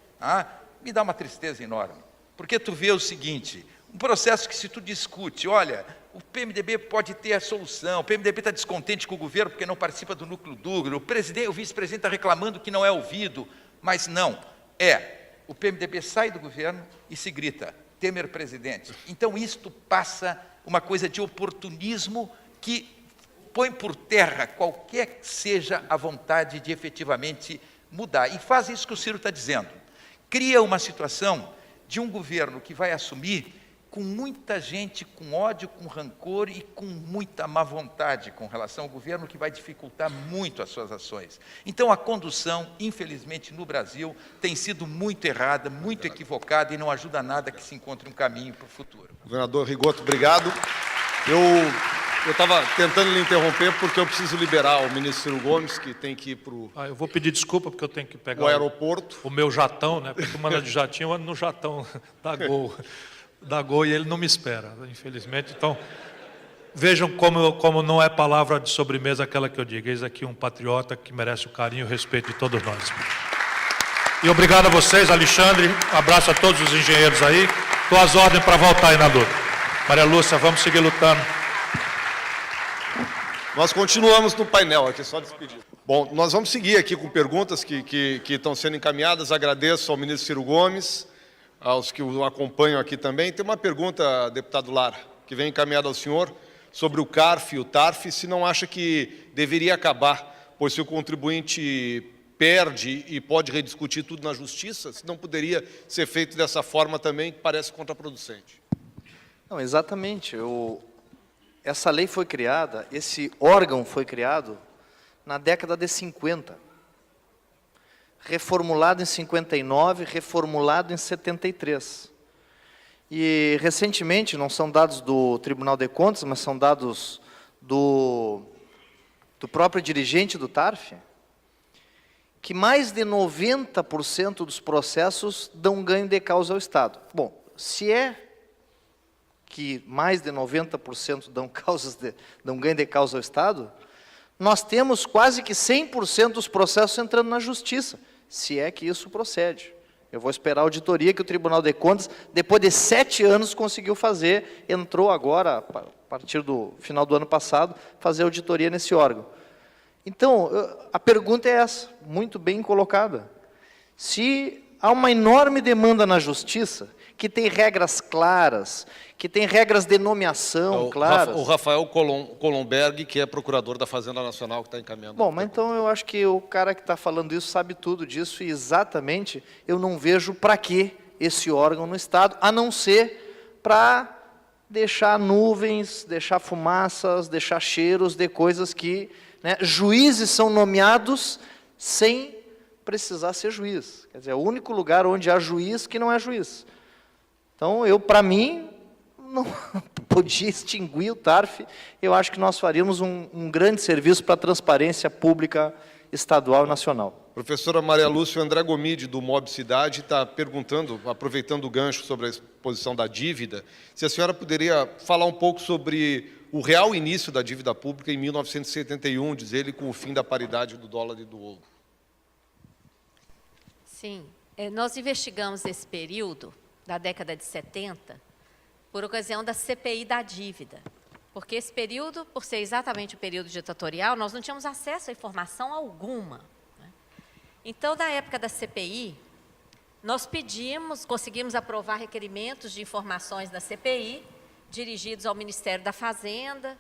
me dá uma tristeza enorme. Porque tu vê o seguinte, um processo que se tu discute, olha, o PMDB pode ter a solução, o PMDB está descontente com o governo porque não participa do núcleo duro, o vice-presidente está reclamando que não é ouvido, mas não, o PMDB sai do governo e se grita, Temer presidente. Então isto passa uma coisa de oportunismo que põe por terra qualquer que seja a vontade de efetivamente mudar. E faz isso que o Ciro está dizendo. Cria uma situação de um governo que vai assumir com muita gente com ódio, com rancor e com muita má vontade com relação ao governo, que vai dificultar muito as suas ações. Então, a condução, infelizmente, no Brasil, tem sido muito errada, muito equivocada e não ajuda nada que se encontre um caminho para o futuro. Governador Rigoto, obrigado. Eu estava tentando lhe interromper porque eu preciso liberar o ministro Ciro Gomes, que tem que ir para o Eu vou pedir desculpa porque eu tenho que pegar aeroporto. o meu jatão, né? Porque tu manda de jatinho, eu ando no jatão da Gol e ele não me espera, infelizmente. Então, vejam como não é palavra de sobremesa aquela que eu digo. Eis aqui um patriota que merece o carinho e o respeito de todos nós. E obrigado a vocês, Alexandre. Um abraço a todos os engenheiros aí. Estou às ordens para voltar aí na luta. Maria Lúcia, vamos seguir lutando. Nós continuamos no painel aqui, só despedir. Bom, nós vamos seguir aqui com perguntas que estão sendo encaminhadas. Agradeço ao ministro Ciro Gomes, aos que o acompanham aqui também. Tem uma pergunta, deputado Lara, que vem encaminhada ao senhor, sobre o CARF e o TARF, se não acha que deveria acabar, pois se o contribuinte perde e pode rediscutir tudo na justiça, se não poderia ser feito dessa forma também, que parece contraproducente. Não, exatamente. Essa lei foi criada, esse órgão foi criado na década de 50. Reformulado em 59, reformulado em 73. E, recentemente, não são dados do Tribunal de Contas, mas são dados do próprio dirigente do TARF, que mais de 90% dos processos dão ganho de causa ao Estado. Bom, se é que mais de 90% dão ganho de causa ao Estado, nós temos quase que 100% dos processos entrando na Justiça, se é que isso procede. Eu vou esperar a auditoria que o Tribunal de Contas, depois de 7 anos, conseguiu fazer, entrou agora, a partir do final do ano passado, fazer auditoria nesse órgão. Então, a pergunta é essa, muito bem colocada. Se há uma enorme demanda na Justiça, que tem regras claras, que tem regras de nomeação claras. O Rafael Colomberg, que é procurador da Fazenda Nacional, que está encaminhando. Bom, mas então eu acho que o cara que está falando isso sabe tudo disso e exatamente eu não vejo para que esse órgão no Estado, a não ser para deixar nuvens, deixar fumaças, deixar cheiros de coisas que, né, juízes são nomeados sem precisar ser juiz. Quer dizer, é o único lugar onde há juiz que não é juiz. Então, para mim, não podia extinguir o TARF. Eu acho que nós faríamos um grande serviço para a transparência pública estadual e nacional. Professora Maria Lúcia, André Gomide, do Mob Cidade, está perguntando, aproveitando o gancho sobre a exposição da dívida, se a senhora poderia falar um pouco sobre o real início da dívida pública em 1971, diz ele, com o fim da paridade do dólar e do ouro. Sim, nós investigamos esse período da década de 70, por ocasião da CPI da dívida. Porque esse período, por ser exatamente o período ditatorial, nós não tínhamos acesso a informação alguma. Né? Então, na época da CPI, nós conseguimos aprovar requerimentos de informações da CPI, dirigidos ao Ministério da Fazenda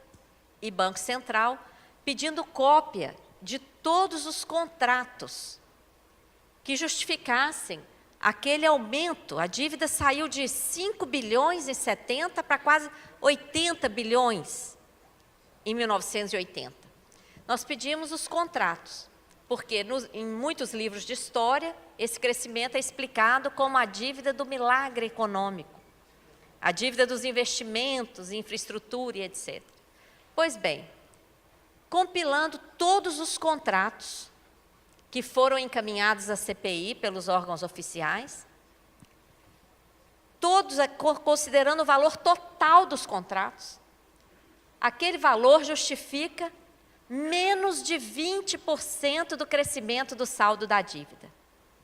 e Banco Central, pedindo cópia de todos os contratos que justificassem aquele aumento, a dívida saiu de 5 bilhões em 70 para quase 80 bilhões em 1980. Nós pedimos os contratos, porque em muitos livros de história, esse crescimento é explicado como a dívida do milagre econômico, a dívida dos investimentos em infraestrutura e etc. Pois bem, compilando todos os contratos que foram encaminhados à CPI pelos órgãos oficiais, todos considerando o valor total dos contratos, aquele valor justifica menos de 20% do crescimento do saldo da dívida.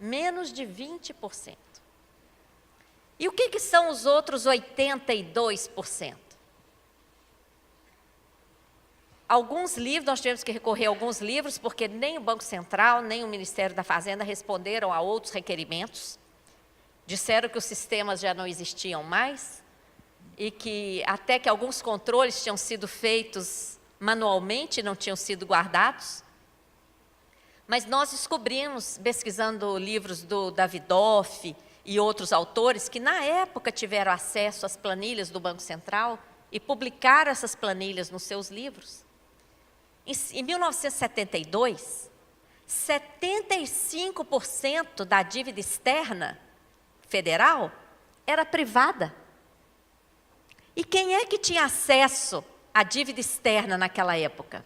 Menos de 20%. E o que são os outros 82%? Alguns livros, nós tivemos que recorrer a alguns livros, porque nem o Banco Central, nem o Ministério da Fazenda responderam a outros requerimentos. Disseram que os sistemas já não existiam mais e que até que alguns controles tinham sido feitos manualmente, não tinham sido guardados. Mas nós descobrimos, pesquisando livros do Davidoff e outros autores, que na época tiveram acesso às planilhas do Banco Central e publicaram essas planilhas nos seus livros. Em 1972, 75% da dívida externa federal era privada. E quem é que tinha acesso à dívida externa naquela época?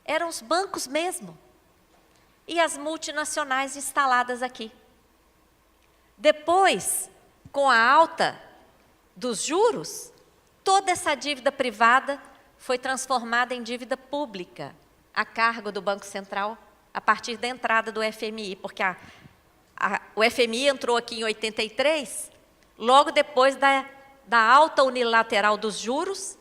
Eram os bancos mesmo. E as multinacionais instaladas aqui. Depois, com a alta dos juros, toda essa dívida privada foi transformada em dívida pública, a cargo do Banco Central, a partir da entrada do FMI, porque o FMI entrou aqui em 83, logo depois da alta unilateral dos juros,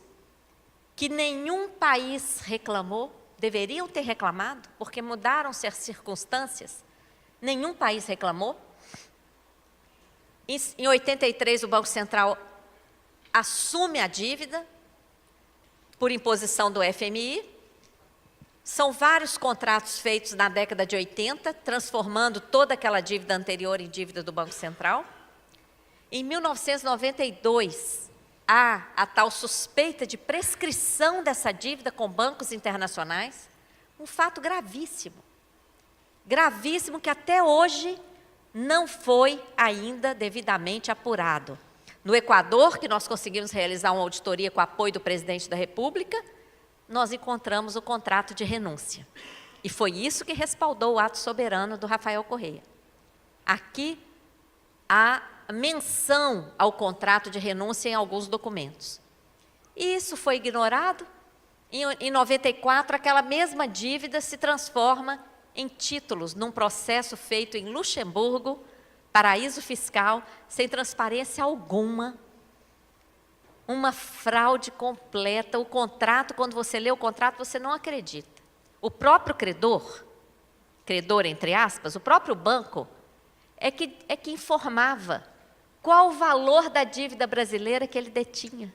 que nenhum país reclamou, deveriam ter reclamado, porque mudaram-se as circunstâncias, nenhum país reclamou. Em 83, o Banco Central assume a dívida, por imposição do FMI. São vários contratos feitos na década de 80, transformando toda aquela dívida anterior em dívida do Banco Central. Em 1992, há a tal suspeita de prescrição dessa dívida com bancos internacionais, um fato gravíssimo. Gravíssimo que até hoje não foi ainda devidamente apurado. No Equador, que nós conseguimos realizar uma auditoria com o apoio do presidente da República, nós encontramos o contrato de renúncia. E foi isso que respaldou o ato soberano do Rafael Correia. Aqui há menção ao contrato de renúncia em alguns documentos. E isso foi ignorado. Em 94, aquela mesma dívida se transforma em títulos num processo feito em Luxemburgo, paraíso fiscal, sem transparência alguma, uma fraude completa. O contrato, quando você lê o contrato, você não acredita. O próprio credor entre aspas, o próprio banco, é que informava qual o valor da dívida brasileira que ele detinha.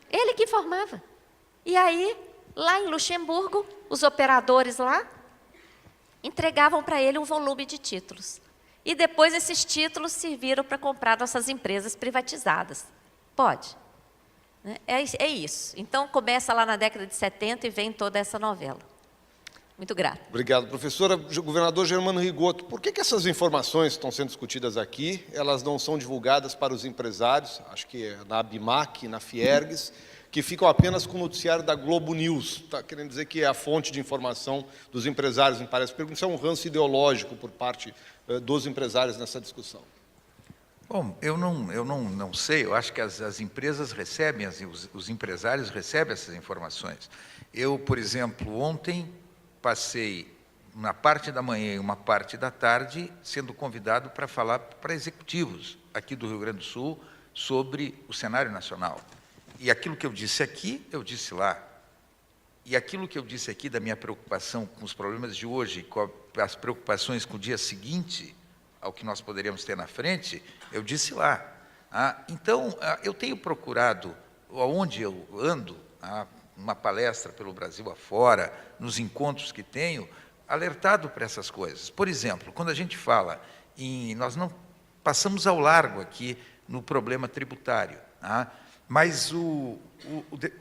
Ele que informava. E aí, lá em Luxemburgo, os operadores lá entregavam para ele um volume de títulos. E depois esses títulos serviram para comprar nossas empresas privatizadas. Pode. É isso. Então, começa lá na década de 70 e vem toda essa novela. Muito grata. Obrigado, professora. Governador Germano Rigoto, por que essas informações que estão sendo discutidas aqui, elas não são divulgadas para os empresários, acho que é na ABIMAC, na Fiergues, que ficam apenas com o noticiário da Globo News? Está querendo dizer que é a fonte de informação dos empresários, me parece. Pergunto se é um ranço ideológico por parte dos empresários nessa discussão. Bom, eu não sei, eu acho que as empresas recebem, os empresários recebem essas informações. Eu, por exemplo, ontem passei uma parte da manhã e uma parte da tarde sendo convidado para falar para executivos aqui do Rio Grande do Sul sobre o cenário nacional. E aquilo que eu disse aqui, eu disse lá. E aquilo que eu disse aqui da minha preocupação com os problemas de hoje, com as preocupações com o dia seguinte ao que nós poderíamos ter na frente, eu disse lá. Então, eu tenho procurado, onde eu ando, numa palestra pelo Brasil afora, nos encontros que tenho, alertado para essas coisas. Por exemplo, quando a gente fala nós não passamos ao largo aqui no problema tributário. Tá? Mas o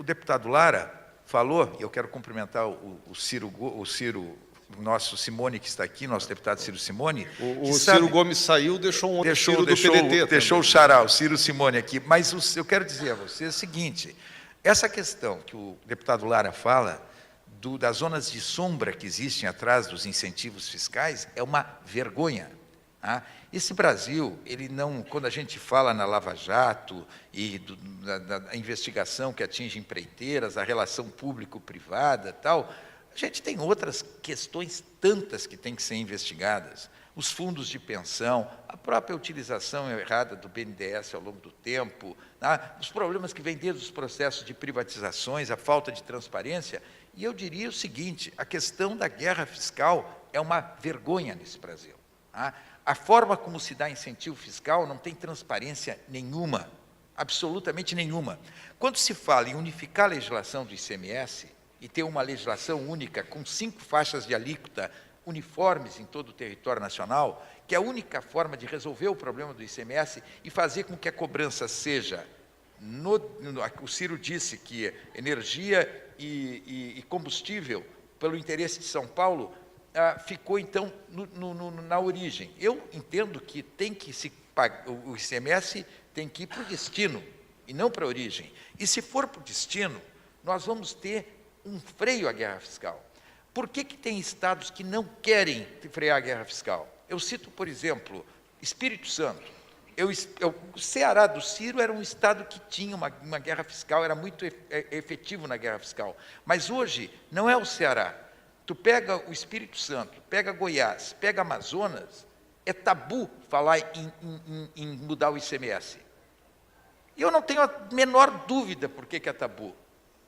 deputado Lara falou, e eu quero cumprimentar o Ciro, nosso Simone, que está aqui, nosso deputado Ciro Simone. O Ciro Gomes saiu, deixou o Ciro do PDT. Deixou o xará, o Ciro Simone aqui. Mas eu quero dizer a vocês o seguinte, essa questão que o deputado Lara fala, das zonas de sombra que existem atrás dos incentivos fiscais, é uma vergonha. Tá? Esse Brasil, ele não, quando a gente fala na Lava Jato e da investigação que atinge empreiteiras, a relação público-privada, tal, a gente tem outras questões tantas que têm que ser investigadas. Os fundos de pensão, a própria utilização errada do BNDES ao longo do tempo, tá? Os problemas que vêm desde os processos de privatizações, a falta de transparência. E eu diria o seguinte, a questão da guerra fiscal é uma vergonha nesse Brasil. Tá? A forma como se dá incentivo fiscal não tem transparência nenhuma, absolutamente nenhuma. Quando se fala em unificar a legislação do ICMS e ter uma legislação única com 5 faixas de alíquota uniformes em todo o território nacional, que é a única forma de resolver o problema do ICMS e fazer com que a cobrança seja, o Ciro disse que energia e combustível, pelo interesse de São Paulo, ficou, então, na origem. Eu entendo que tem que se pagar, o ICMS tem que ir para o destino, e não para a origem. E se for para o destino, nós vamos ter um freio à guerra fiscal. Por que tem estados que não querem frear a guerra fiscal? Eu cito, por exemplo, Espírito Santo. O Ceará do Ciro era um estado que tinha uma guerra fiscal, era muito efetivo na guerra fiscal. Mas hoje não é o Ceará. Tu pega o Espírito Santo, pega Goiás, pega Amazonas, é tabu falar em mudar o ICMS. E eu não tenho a menor dúvida por que é tabu.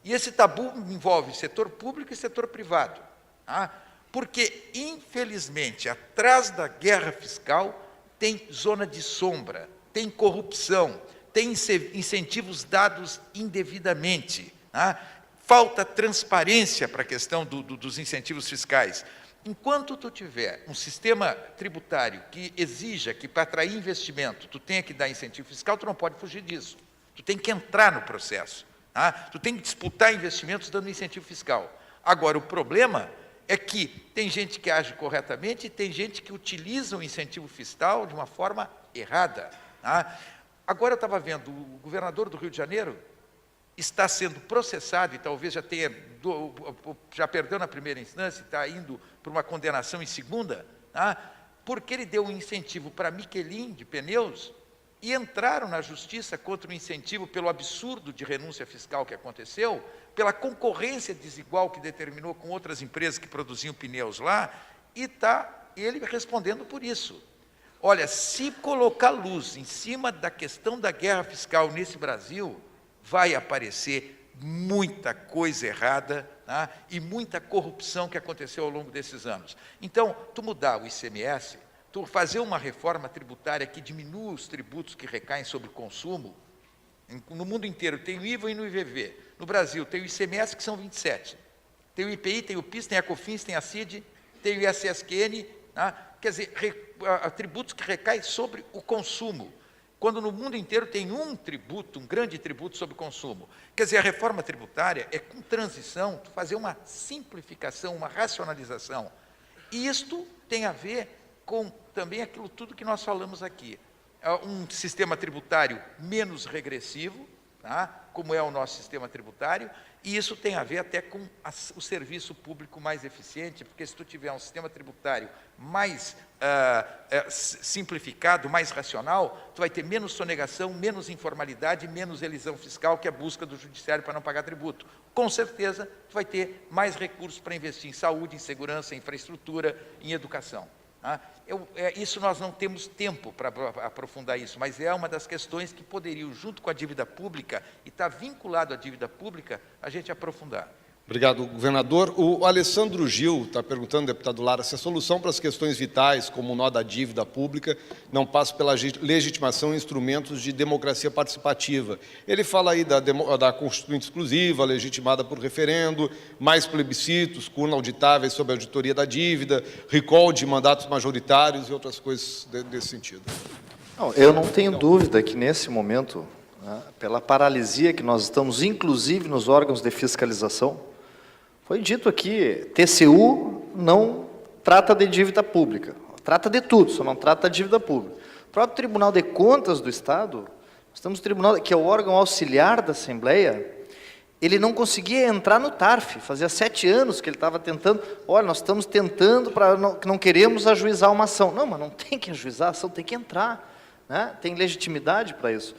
E esse tabu envolve setor público e setor privado. Tá? Porque, infelizmente, atrás da guerra fiscal tem zona de sombra, tem corrupção, tem incentivos dados indevidamente. Tá? Falta transparência para a questão dos incentivos fiscais. Enquanto tu tiver um sistema tributário que exija que, para atrair investimento, tu tenha que dar incentivo fiscal, tu não pode fugir disso. Tu tem que entrar no processo. Tá? Tu tem que disputar investimentos dando incentivo fiscal. Agora, o problema é que tem gente que age corretamente e tem gente que utiliza o incentivo fiscal de uma forma errada. Tá? Agora eu estava vendo, o governador do Rio de Janeiro está sendo processado e talvez já perdeu na primeira instância, está indo para uma condenação em segunda, tá? Porque ele deu um incentivo para Michelin de pneus e entraram na justiça contra o incentivo pelo absurdo de renúncia fiscal que aconteceu, pela concorrência desigual que determinou com outras empresas que produziam pneus lá, e está ele respondendo por isso. Olha, se colocar luz em cima da questão da guerra fiscal nesse Brasil, vai aparecer muita coisa errada, tá? E muita corrupção que aconteceu ao longo desses anos. Então, tu mudar o ICMS, tu fazer uma reforma tributária que diminua os tributos que recaem sobre o consumo, no mundo inteiro tem o IVA e no IVV. No Brasil tem o ICMS, que são 27. Tem o IPI, tem o PIS, tem a COFINS, tem a CID, tem o ISSQN, tá? Quer dizer, tributos que recaem sobre o consumo, quando no mundo inteiro tem um tributo, um grande tributo sobre o consumo. Quer dizer, a reforma tributária é, com transição, fazer uma simplificação, uma racionalização. E isto tem a ver com também aquilo tudo que nós falamos aqui. Um sistema tributário menos regressivo, tá? Como é o nosso sistema tributário, e isso tem a ver até com o serviço público mais eficiente, porque se tu tiver um sistema tributário mais simplificado, mais racional, tu vai ter menos sonegação, menos informalidade, menos elisão fiscal, que é a busca do judiciário para não pagar tributo. Com certeza, tu vai ter mais recursos para investir em saúde, em segurança, em infraestrutura, em educação. Isso nós não temos tempo para aprofundar isso, mas é uma das questões que poderiam, junto com a dívida pública, e está vinculado à dívida pública, a gente aprofundar. Obrigado, governador. O Alessandro Gil está perguntando, deputado Lara, se a solução para as questões vitais, como o nó da dívida pública, não passa pela legitimação em instrumentos de democracia participativa. Ele fala aí da Constituinte exclusiva, legitimada por referendo, mais plebiscitos, com urna auditáveis sobre a auditoria da dívida, recall de mandatos majoritários e outras coisas desse sentido. Não, eu não tenho dúvida que, nesse momento, né, pela paralisia que nós estamos, inclusive nos órgãos de fiscalização, foi dito aqui, TCU não trata de dívida pública, trata de tudo, só não trata de dívida pública. O próprio Tribunal de Contas do Estado, nós temos o Tribunal, que é o órgão auxiliar da Assembleia, ele não conseguia entrar no TARF, fazia 7 anos que ele estava tentando, olha, nós estamos tentando, não queremos ajuizar uma ação. Não, mas não tem que ajuizar a ação, tem que entrar, né? Tem legitimidade para isso.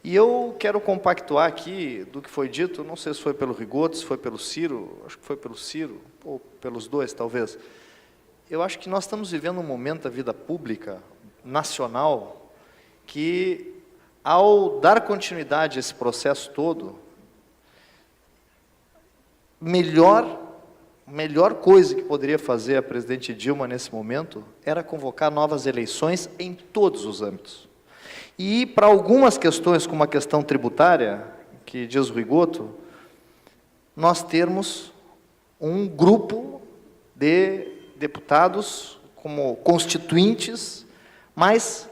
E eu quero compactuar aqui do que foi dito, não sei se foi pelo Rigoto, se foi pelo Ciro, acho que foi pelo Ciro, ou pelos dois, talvez. Eu acho que nós estamos vivendo um momento da vida pública, nacional, que, ao dar continuidade a esse processo todo, melhor coisa que poderia fazer a presidente Dilma nesse momento era convocar novas eleições em todos os âmbitos. E para algumas questões, como a questão tributária, que diz o Rigoto, nós termos um grupo de deputados como constituintes, mas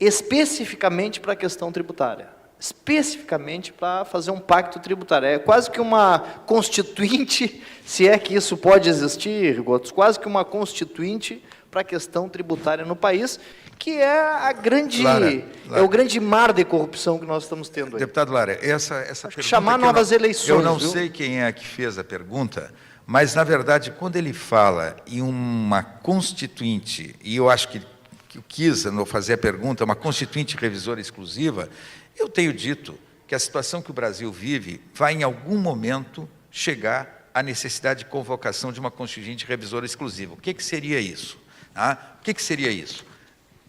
especificamente para a questão tributária, especificamente para fazer um pacto tributário. É quase que uma constituinte, se é que isso pode existir, Rigoto, quase que uma constituinte para a questão tributária no país, que é a grande, Lara, é o grande mar de corrupção que nós estamos tendo aí. Deputado Lara, essa pergunta... chamar novas eleições, eu não viu? sei quem é que fez a pergunta, mas, na verdade, quando ele fala em uma constituinte, e eu acho que eu quis fazer a pergunta, uma constituinte revisora exclusiva, eu tenho dito que a situação que o Brasil vive vai, em algum momento, chegar à necessidade de convocação de uma constituinte revisora exclusiva. O que seria isso? O que seria isso?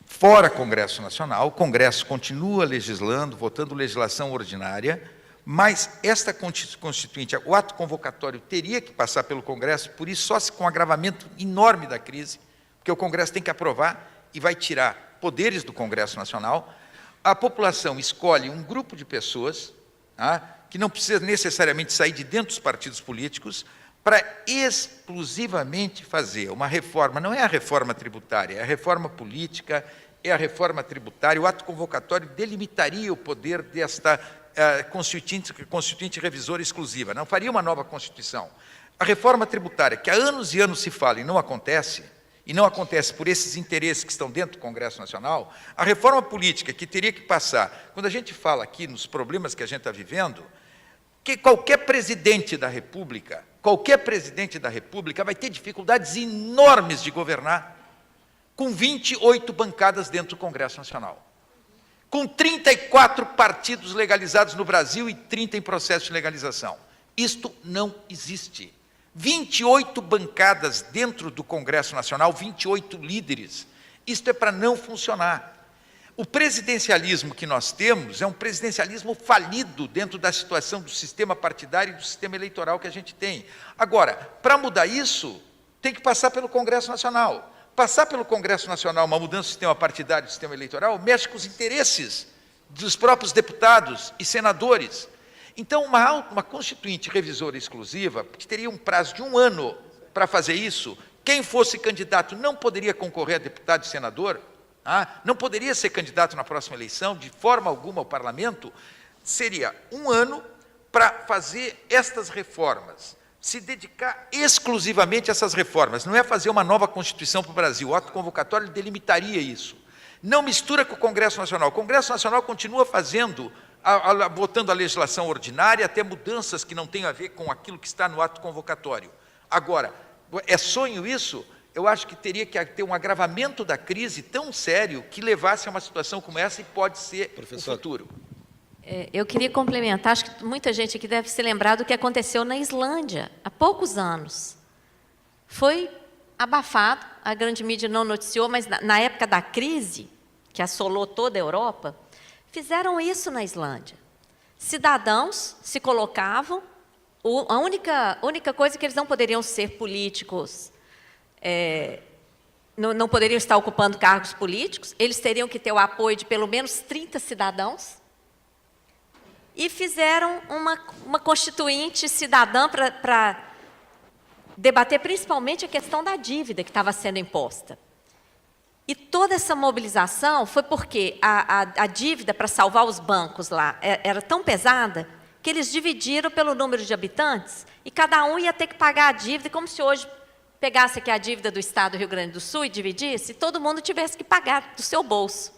Fora Congresso Nacional, o Congresso continua legislando, votando legislação ordinária, mas esta constituinte, o ato convocatório teria que passar pelo Congresso, por isso só com agravamento enorme da crise, porque o Congresso tem que aprovar e vai tirar poderes do Congresso Nacional. A população escolhe um grupo de pessoas, que não precisa necessariamente sair de dentro dos partidos políticos, para exclusivamente fazer uma reforma, não é a reforma tributária, é a reforma política, é a reforma tributária. O ato convocatório delimitaria o poder desta constituinte revisora exclusiva, não faria uma nova Constituição. A reforma tributária, que há anos e anos se fala e não acontece por esses interesses que estão dentro do Congresso Nacional, a reforma política, que teria que passar, quando a gente fala aqui nos problemas que a gente está vivendo, que qualquer presidente da República vai ter dificuldades enormes de governar com 28 bancadas dentro do Congresso Nacional, com 34 partidos legalizados no Brasil e 30 em processo de legalização. Isto não existe. 28 bancadas dentro do Congresso Nacional, 28 líderes. Isto é para não funcionar. O presidencialismo que nós temos é um presidencialismo falido dentro da situação do sistema partidário e do sistema eleitoral que a gente tem. Agora, para mudar isso, tem que passar pelo Congresso Nacional. Passar pelo Congresso Nacional uma mudança do sistema partidário e do sistema eleitoral mexe com os interesses dos próprios deputados e senadores. Então, uma constituinte revisora exclusiva, que teria um prazo de 1 ano para fazer isso, quem fosse candidato não poderia concorrer a deputado e senador, não poderia ser candidato na próxima eleição, de forma alguma ao parlamento, seria 1 ano para fazer estas reformas, se dedicar exclusivamente a essas reformas, não é fazer uma nova Constituição para o Brasil, o ato convocatório delimitaria isso. Não mistura com o Congresso Nacional. O Congresso Nacional continua votando a legislação ordinária, até mudanças que não têm a ver com aquilo que está no ato convocatório. Agora, é sonho isso? Eu acho que teria que ter um agravamento da crise tão sério que levasse a uma situação como essa e pode ser o futuro. Eu queria complementar, acho que muita gente aqui deve se lembrar do que aconteceu na Islândia, há poucos anos. Foi abafado, a grande mídia não noticiou, mas na época da crise, que assolou toda a Europa, fizeram isso na Islândia. Cidadãos se colocavam, A única coisa é que eles não poderiam ser políticos, não poderiam estar ocupando cargos políticos, eles teriam que ter o apoio de pelo menos 30 cidadãos, e fizeram uma constituinte cidadã para debater principalmente a questão da dívida que estava sendo imposta. E toda essa mobilização foi porque a dívida para salvar os bancos lá era tão pesada que eles dividiram pelo número de habitantes e cada um ia ter que pagar a dívida, como se hoje pegasse aqui a dívida do Estado do Rio Grande do Sul e dividisse, e todo mundo tivesse que pagar do seu bolso.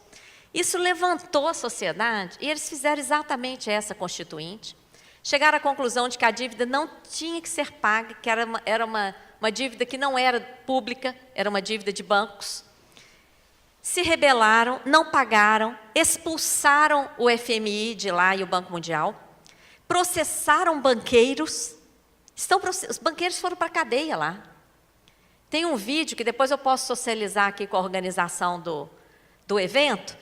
Isso levantou a sociedade e eles fizeram exatamente essa constituinte. Chegaram à conclusão de que a dívida não tinha que ser paga, que era uma dívida que não era pública, era uma dívida de bancos. Se rebelaram, não pagaram, expulsaram o FMI de lá e o Banco Mundial, processaram banqueiros, os banqueiros foram para a cadeia lá. Tem um vídeo que depois eu posso socializar aqui com a organização do evento,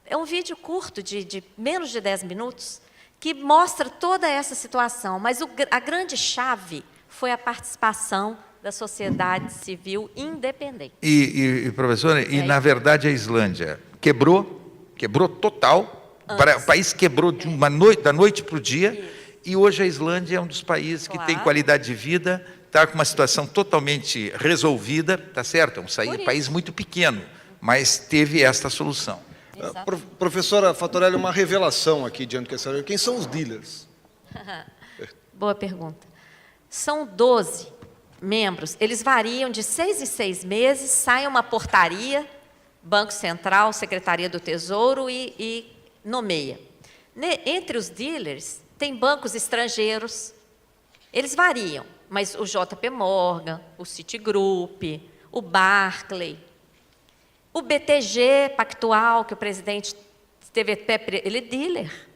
é um vídeo curto, de menos de 10 minutos, que mostra toda essa situação, mas a grande chave foi a participação da sociedade civil independente. Professora, na verdade a Islândia quebrou total, o país quebrou da noite para o dia, e hoje a Islândia é um dos países que tem qualidade de vida, está com uma situação totalmente resolvida, tá certo? É um país muito pequeno, mas teve esta solução. Professora Fattorelli, uma revelação aqui diante do questionário. Quem são os dealers? Boa pergunta. São 12 membros, eles variam de 6 em 6 meses, sai uma portaria, Banco Central, Secretaria do Tesouro e nomeia. Entre os dealers, tem bancos estrangeiros, eles variam, mas o JP Morgan, o Citigroup, o Barclays, o BTG Pactual, que o presidente teve, ele é dealer.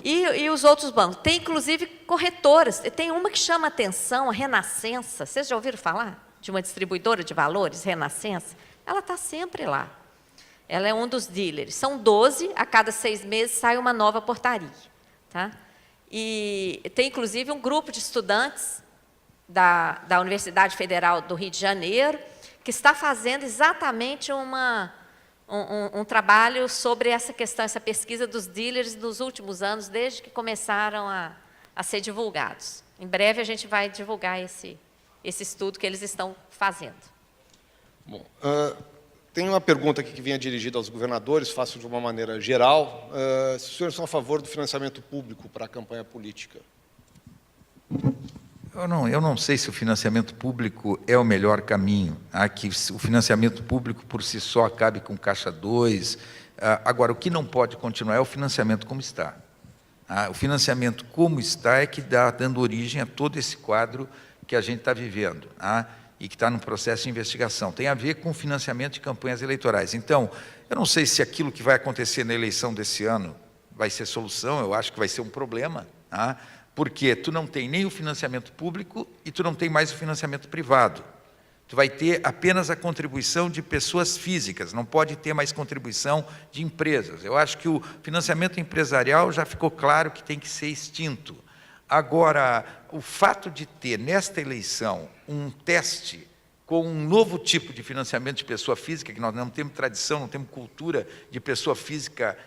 E os outros bancos. Tem, inclusive, corretoras. Tem uma que chama atenção, a Renascença. Vocês já ouviram falar de uma distribuidora de valores, Renascença? Ela está sempre lá. Ela é um dos dealers. São 12, a cada 6 meses sai uma nova portaria. Tá? E tem, inclusive, um grupo de estudantes da Universidade Federal do Rio de Janeiro que está fazendo exatamente um trabalho sobre essa questão, essa pesquisa dos dealers nos últimos anos, desde que começaram a ser divulgados. Em breve a gente vai divulgar esse estudo que eles estão fazendo. Bom, tem uma pergunta aqui que vinha dirigida aos governadores, faço de uma maneira geral. Se os senhores são a favor do financiamento público para a campanha política? Eu não sei se o financiamento público é o melhor caminho, que o financiamento público por si só acabe com Caixa 2. Agora, o que não pode continuar é o financiamento como está. O financiamento como está é que está dando origem a todo esse quadro que a gente está vivendo, e que está no processo de investigação. Tem a ver com o financiamento de campanhas eleitorais. Então, eu não sei se aquilo que vai acontecer na eleição desse ano vai ser solução, eu acho que vai ser um problema, porque tu não tem nem o financiamento público e tu não tem mais o financiamento privado. Tu vai ter apenas a contribuição de pessoas físicas, não pode ter mais contribuição de empresas. Eu acho que o financiamento empresarial já ficou claro que tem que ser extinto. Agora, o fato de ter, nesta eleição, um teste com um novo tipo de financiamento de pessoa física, que nós não temos tradição, não temos cultura de pessoa física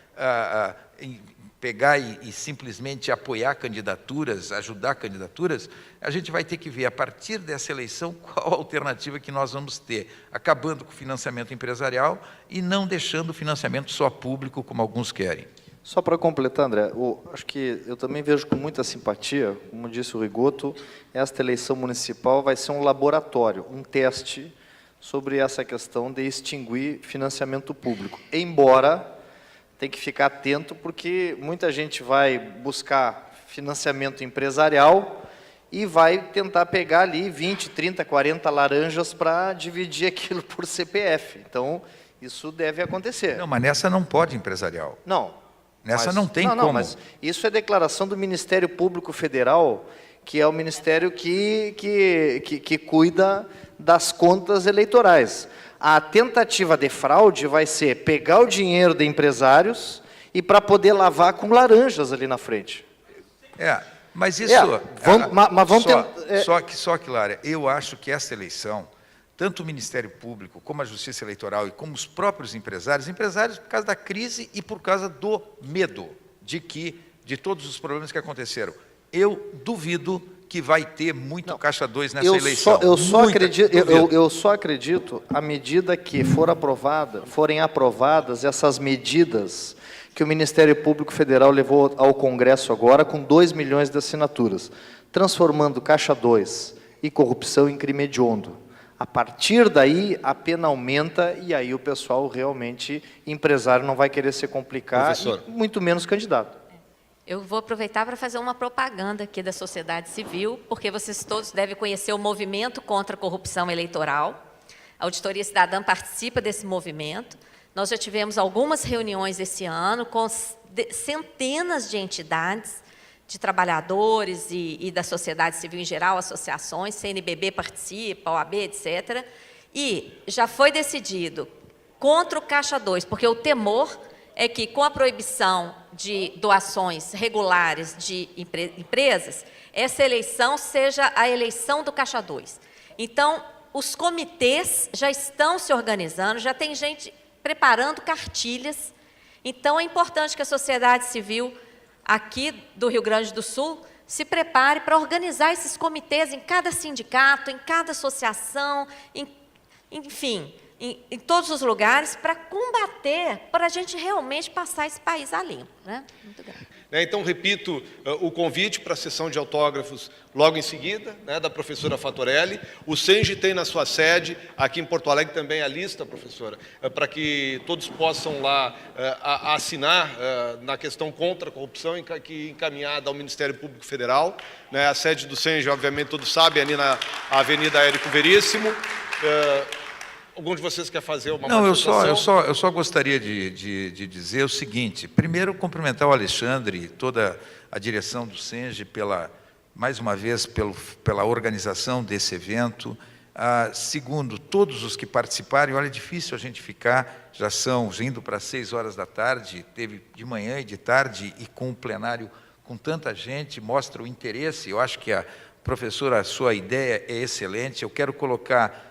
pegar e simplesmente apoiar candidaturas, ajudar candidaturas, a gente vai ter que ver, a partir dessa eleição, qual a alternativa que nós vamos ter, acabando com o financiamento empresarial e não deixando o financiamento só público, como alguns querem. Só para completar, André, acho que eu também vejo com muita simpatia, como disse o Rigoto, esta eleição municipal vai ser um laboratório, um teste sobre essa questão de extinguir financiamento público, embora tem que ficar atento, porque muita gente vai buscar financiamento empresarial e vai tentar pegar ali 20, 30, 40 laranjas para dividir aquilo por CPF. Então, isso deve acontecer. Não, mas nessa não pode empresarial. Não. Nessa não tem como. Não, mas isso é declaração do Ministério Público Federal, que é o ministério que cuida das contas eleitorais. A tentativa de fraude vai ser pegar o dinheiro de empresários e para poder lavar com laranjas ali na frente. Mas isso... mas vamos Só que, Lara, eu acho que essa eleição, tanto o Ministério Público, como a Justiça Eleitoral e como os próprios empresários por causa da crise e por causa do medo de todos os problemas que aconteceram. Eu duvido que vai ter muito Caixa 2 nessa eleição. Eu só acredito à medida que forem aprovadas essas medidas que o Ministério Público Federal levou ao Congresso agora, com 2 milhões de assinaturas, transformando Caixa 2 e corrupção em crime hediondo. A partir daí, a pena aumenta e aí o pessoal realmente, empresário, não vai querer se complicar, e muito menos candidato. Eu vou aproveitar para fazer uma propaganda aqui da sociedade civil, porque vocês todos devem conhecer o movimento contra a corrupção eleitoral. A Auditoria Cidadã participa desse movimento. Nós já tivemos algumas reuniões esse ano com centenas de entidades, de trabalhadores e da sociedade civil em geral, associações, CNBB participa, OAB, etc. E já foi decidido contra o Caixa 2, porque o temor é que, com a proibição de doações regulares de empresas, essa eleição seja a eleição do Caixa 2. Então, os comitês já estão se organizando, já tem gente preparando cartilhas. Então, é importante que a sociedade civil aqui do Rio Grande do Sul se prepare para organizar esses comitês em cada sindicato, em cada associação, enfim, em todos os lugares, para combater, para a gente realmente passar esse país a limpo, né? Muito grande. Então, repito o convite para a sessão de autógrafos logo em seguida, né, da professora Fatorelli. O Senge tem na sua sede, aqui em Porto Alegre também a lista, professora, para que todos possam lá assinar na questão contra a corrupção, encaminhada ao Ministério Público Federal. Né, a sede do Senge, obviamente, todos sabem, ali na Avenida Érico Veríssimo. Algum de vocês quer fazer uma manifestação? Eu só gostaria de dizer o seguinte. Primeiro, cumprimentar o Alexandre e toda a direção do Senge mais uma vez, pela organização desse evento. Segundo, todos os que participaram. Olha, é difícil a gente ficar, já são indo para 6 horas da tarde, teve de manhã e de tarde, e com o plenário com tanta gente, mostra o interesse. Eu acho que professora, a sua ideia é excelente. Eu quero colocar...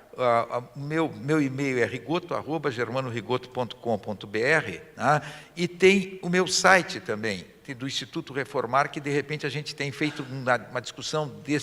meu e-mail é rigoto@germanorigoto.com.br, tá? E tem o meu site também, do Instituto Reformar, que de repente a gente tem feito uma discussão de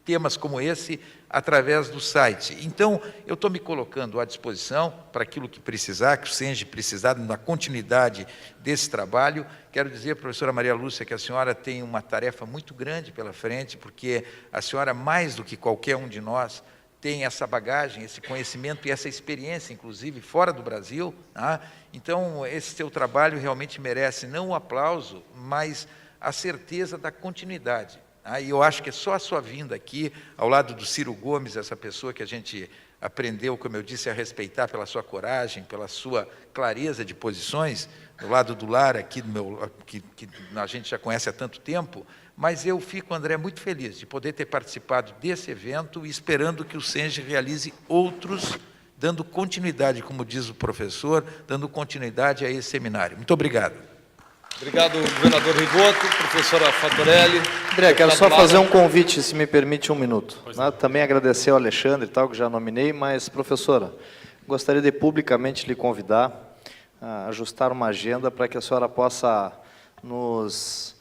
temas como esse através do site. Então, eu estou me colocando à disposição para aquilo que precisar, que o Senge precisar, na continuidade desse trabalho. Quero dizer, professora Maria Lúcia, que a senhora tem uma tarefa muito grande pela frente, porque a senhora, mais do que qualquer um de nós, tem essa bagagem, esse conhecimento e essa experiência, inclusive, fora do Brasil. Tá? Então, esse seu trabalho realmente merece não o aplauso, mas a certeza da continuidade. Tá? E eu acho que é só a sua vinda aqui, ao lado do Ciro Gomes, essa pessoa que a gente aprendeu, como eu disse, a respeitar pela sua coragem, pela sua clareza de posições, do lado do Lara, aqui que a gente já conhece há tanto tempo. Mas eu fico, André, muito feliz de poder ter participado desse evento e esperando que o Senge realize outros, dando continuidade, como diz o professor, dando continuidade a esse seminário. Muito obrigado. Obrigado, governador Rigoto, professora Fatorelli. André, quero só fazer um convite, se me permite, 1 minuto. Também agradecer ao Alexandre, tal, que já nominei, mas, professora, gostaria de publicamente lhe convidar a ajustar uma agenda para que a senhora possa nos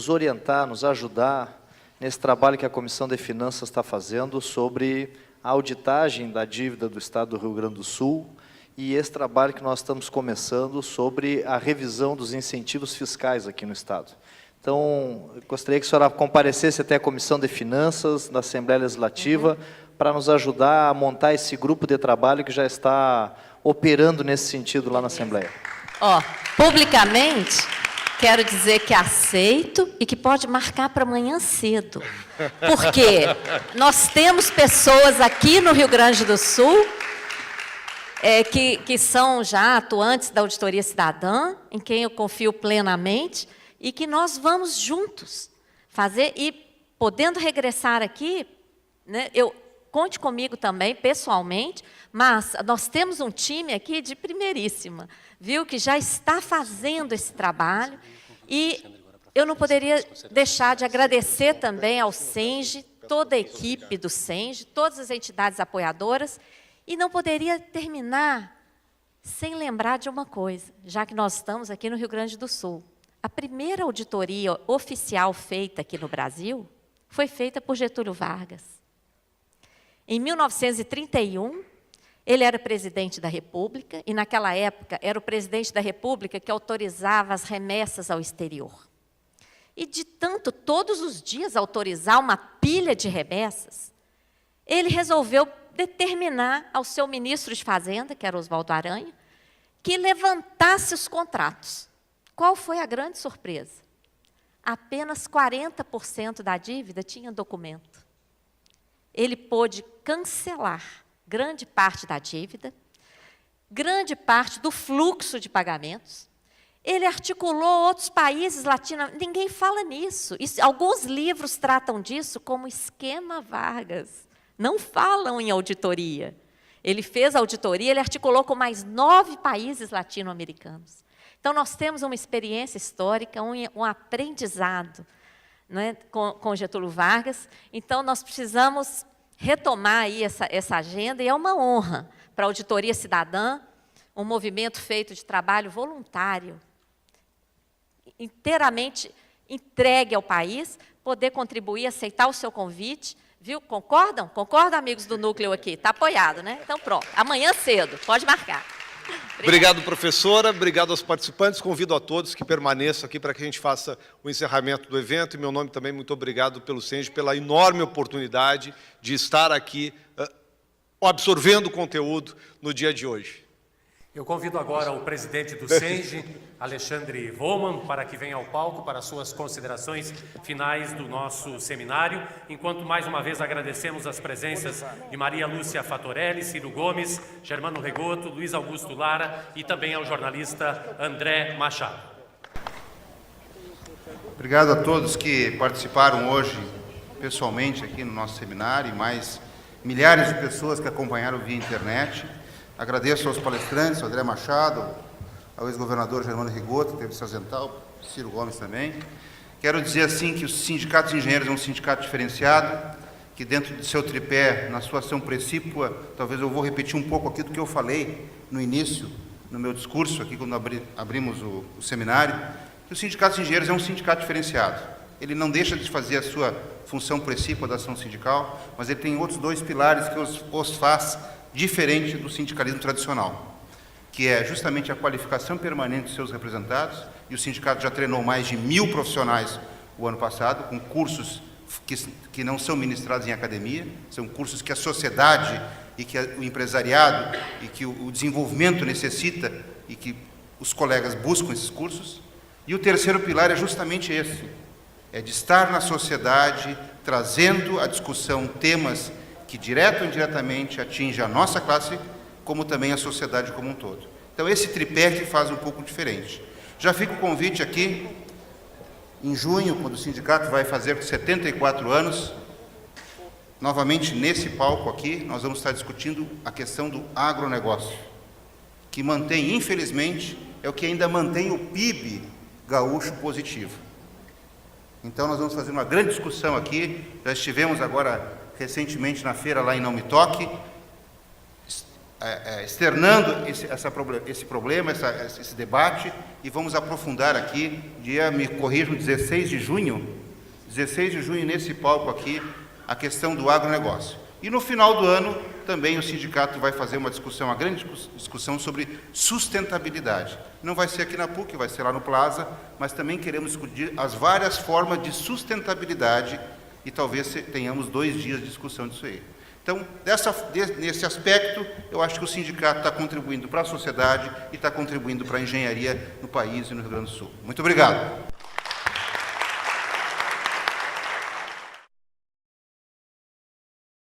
orientar, nos ajudar nesse trabalho que a Comissão de Finanças está fazendo sobre a auditagem da dívida do Estado do Rio Grande do Sul e esse trabalho que nós estamos começando sobre a revisão dos incentivos fiscais aqui no Estado. Então, eu gostaria que a senhora comparecesse até a Comissão de Finanças da Assembleia Legislativa para nos ajudar a montar esse grupo de trabalho que já está operando nesse sentido lá na Assembleia. Publicamente... quero dizer que aceito e que pode marcar para amanhã cedo. Porque nós temos pessoas aqui no Rio Grande do Sul que são já atuantes da Auditoria Cidadã, em quem eu confio plenamente, e que nós vamos juntos fazer, e podendo regressar aqui, né, conte comigo também, pessoalmente, mas nós temos um time aqui de primeiríssima, viu, que já está fazendo esse trabalho, e eu não poderia deixar de agradecer também ao SENGE, toda a equipe do SENGE, todas as entidades apoiadoras, e não poderia terminar sem lembrar de uma coisa, já que nós estamos aqui no Rio Grande do Sul. A primeira auditoria oficial feita aqui no Brasil foi feita por Getúlio Vargas. Em 1931, ele era presidente da República, e naquela época era o presidente da República que autorizava as remessas ao exterior. E de tanto, todos os dias, autorizar uma pilha de remessas, ele resolveu determinar ao seu ministro de Fazenda, que era Oswaldo Aranha, que levantasse os contratos. Qual foi a grande surpresa? Apenas 40% da dívida tinha documento. Ele pôde cancelar grande parte da dívida, grande parte do fluxo de pagamentos. Ele articulou outros países latinos. Ninguém fala nisso. Alguns livros tratam disso como esquema Vargas. Não falam em auditoria. Ele fez a auditoria, ele articulou com mais 9 países latino-americanos. Então, nós temos uma experiência histórica, um aprendizado, né, com Getúlio Vargas. Então, nós precisamos retomar aí essa agenda, e é uma honra para a Auditoria Cidadã, um movimento feito de trabalho voluntário, inteiramente entregue ao país, poder contribuir, aceitar o seu convite. Viu? Concordam? Concordam, amigos do núcleo aqui? Está apoiado, né? Então, pronto. Amanhã cedo, pode marcar. Obrigado, professora. Obrigado aos participantes. Convido a todos que permaneçam aqui para que a gente faça o encerramento do evento. Em meu nome também, muito obrigado pelo SENGE, pela enorme oportunidade de estar aqui absorvendo o conteúdo no dia de hoje. Eu convido agora o presidente do SENGE, Alexandre Vollmann, para que venha ao palco para suas considerações finais do nosso seminário, enquanto mais uma vez agradecemos as presenças de Maria Lúcia Fatorelli, Ciro Gomes, Germano Rigoto, Luiz Augusto Lara e também ao jornalista André Machado. Obrigado a todos que participaram hoje pessoalmente aqui no nosso seminário e mais milhares de pessoas que acompanharam via internet. Agradeço aos palestrantes, ao André Machado, ao ex-governador Germano Rigoto, que teve que se ausentar, o Ciro Gomes também. Quero dizer assim que o Sindicato de Engenheiros é um sindicato diferenciado, que dentro do seu tripé, na sua ação precípua, talvez eu vou repetir um pouco aqui do que eu falei no início, no meu discurso aqui, quando abrimos o seminário, que o Sindicato de Engenheiros é um sindicato diferenciado. Ele não deixa de fazer a sua função precípua da ação sindical, mas ele tem outros 2 pilares que os faz diferente do sindicalismo tradicional, que é justamente a qualificação permanente dos seus representados, e o sindicato já treinou mais de 1.000 profissionais o ano passado, com cursos que não são ministrados em academia, são cursos que a sociedade e que o empresariado e que o desenvolvimento necessita e que os colegas buscam esses cursos. E o terceiro pilar é justamente esse, é de estar na sociedade, trazendo à discussão temas que direto ou indiretamente atinge a nossa classe, como também a sociedade como um todo. Então, esse tripé que faz um pouco diferente. Já fica o convite aqui, em junho, quando o sindicato vai fazer 74 anos, novamente nesse palco aqui, nós vamos estar discutindo a questão do agronegócio, que mantém, infelizmente, é o que ainda mantém o PIB gaúcho positivo. Então, nós vamos fazer uma grande discussão aqui, já estivemos agora recentemente na feira lá em Não Me Toque, externando esse problema, esse debate, e vamos aprofundar aqui, me corrijam, 16 de junho, nesse palco aqui, a questão do agronegócio. E no final do ano, também o sindicato vai fazer uma discussão, uma grande discussão sobre sustentabilidade. Não vai ser aqui na PUC, vai ser lá no Plaza, mas também queremos discutir as várias formas de sustentabilidade e talvez tenhamos 2 dias de discussão disso aí. Então, nesse aspecto, eu acho que o sindicato está contribuindo para a sociedade e está contribuindo para a engenharia no país e no Rio Grande do Sul. Muito obrigado.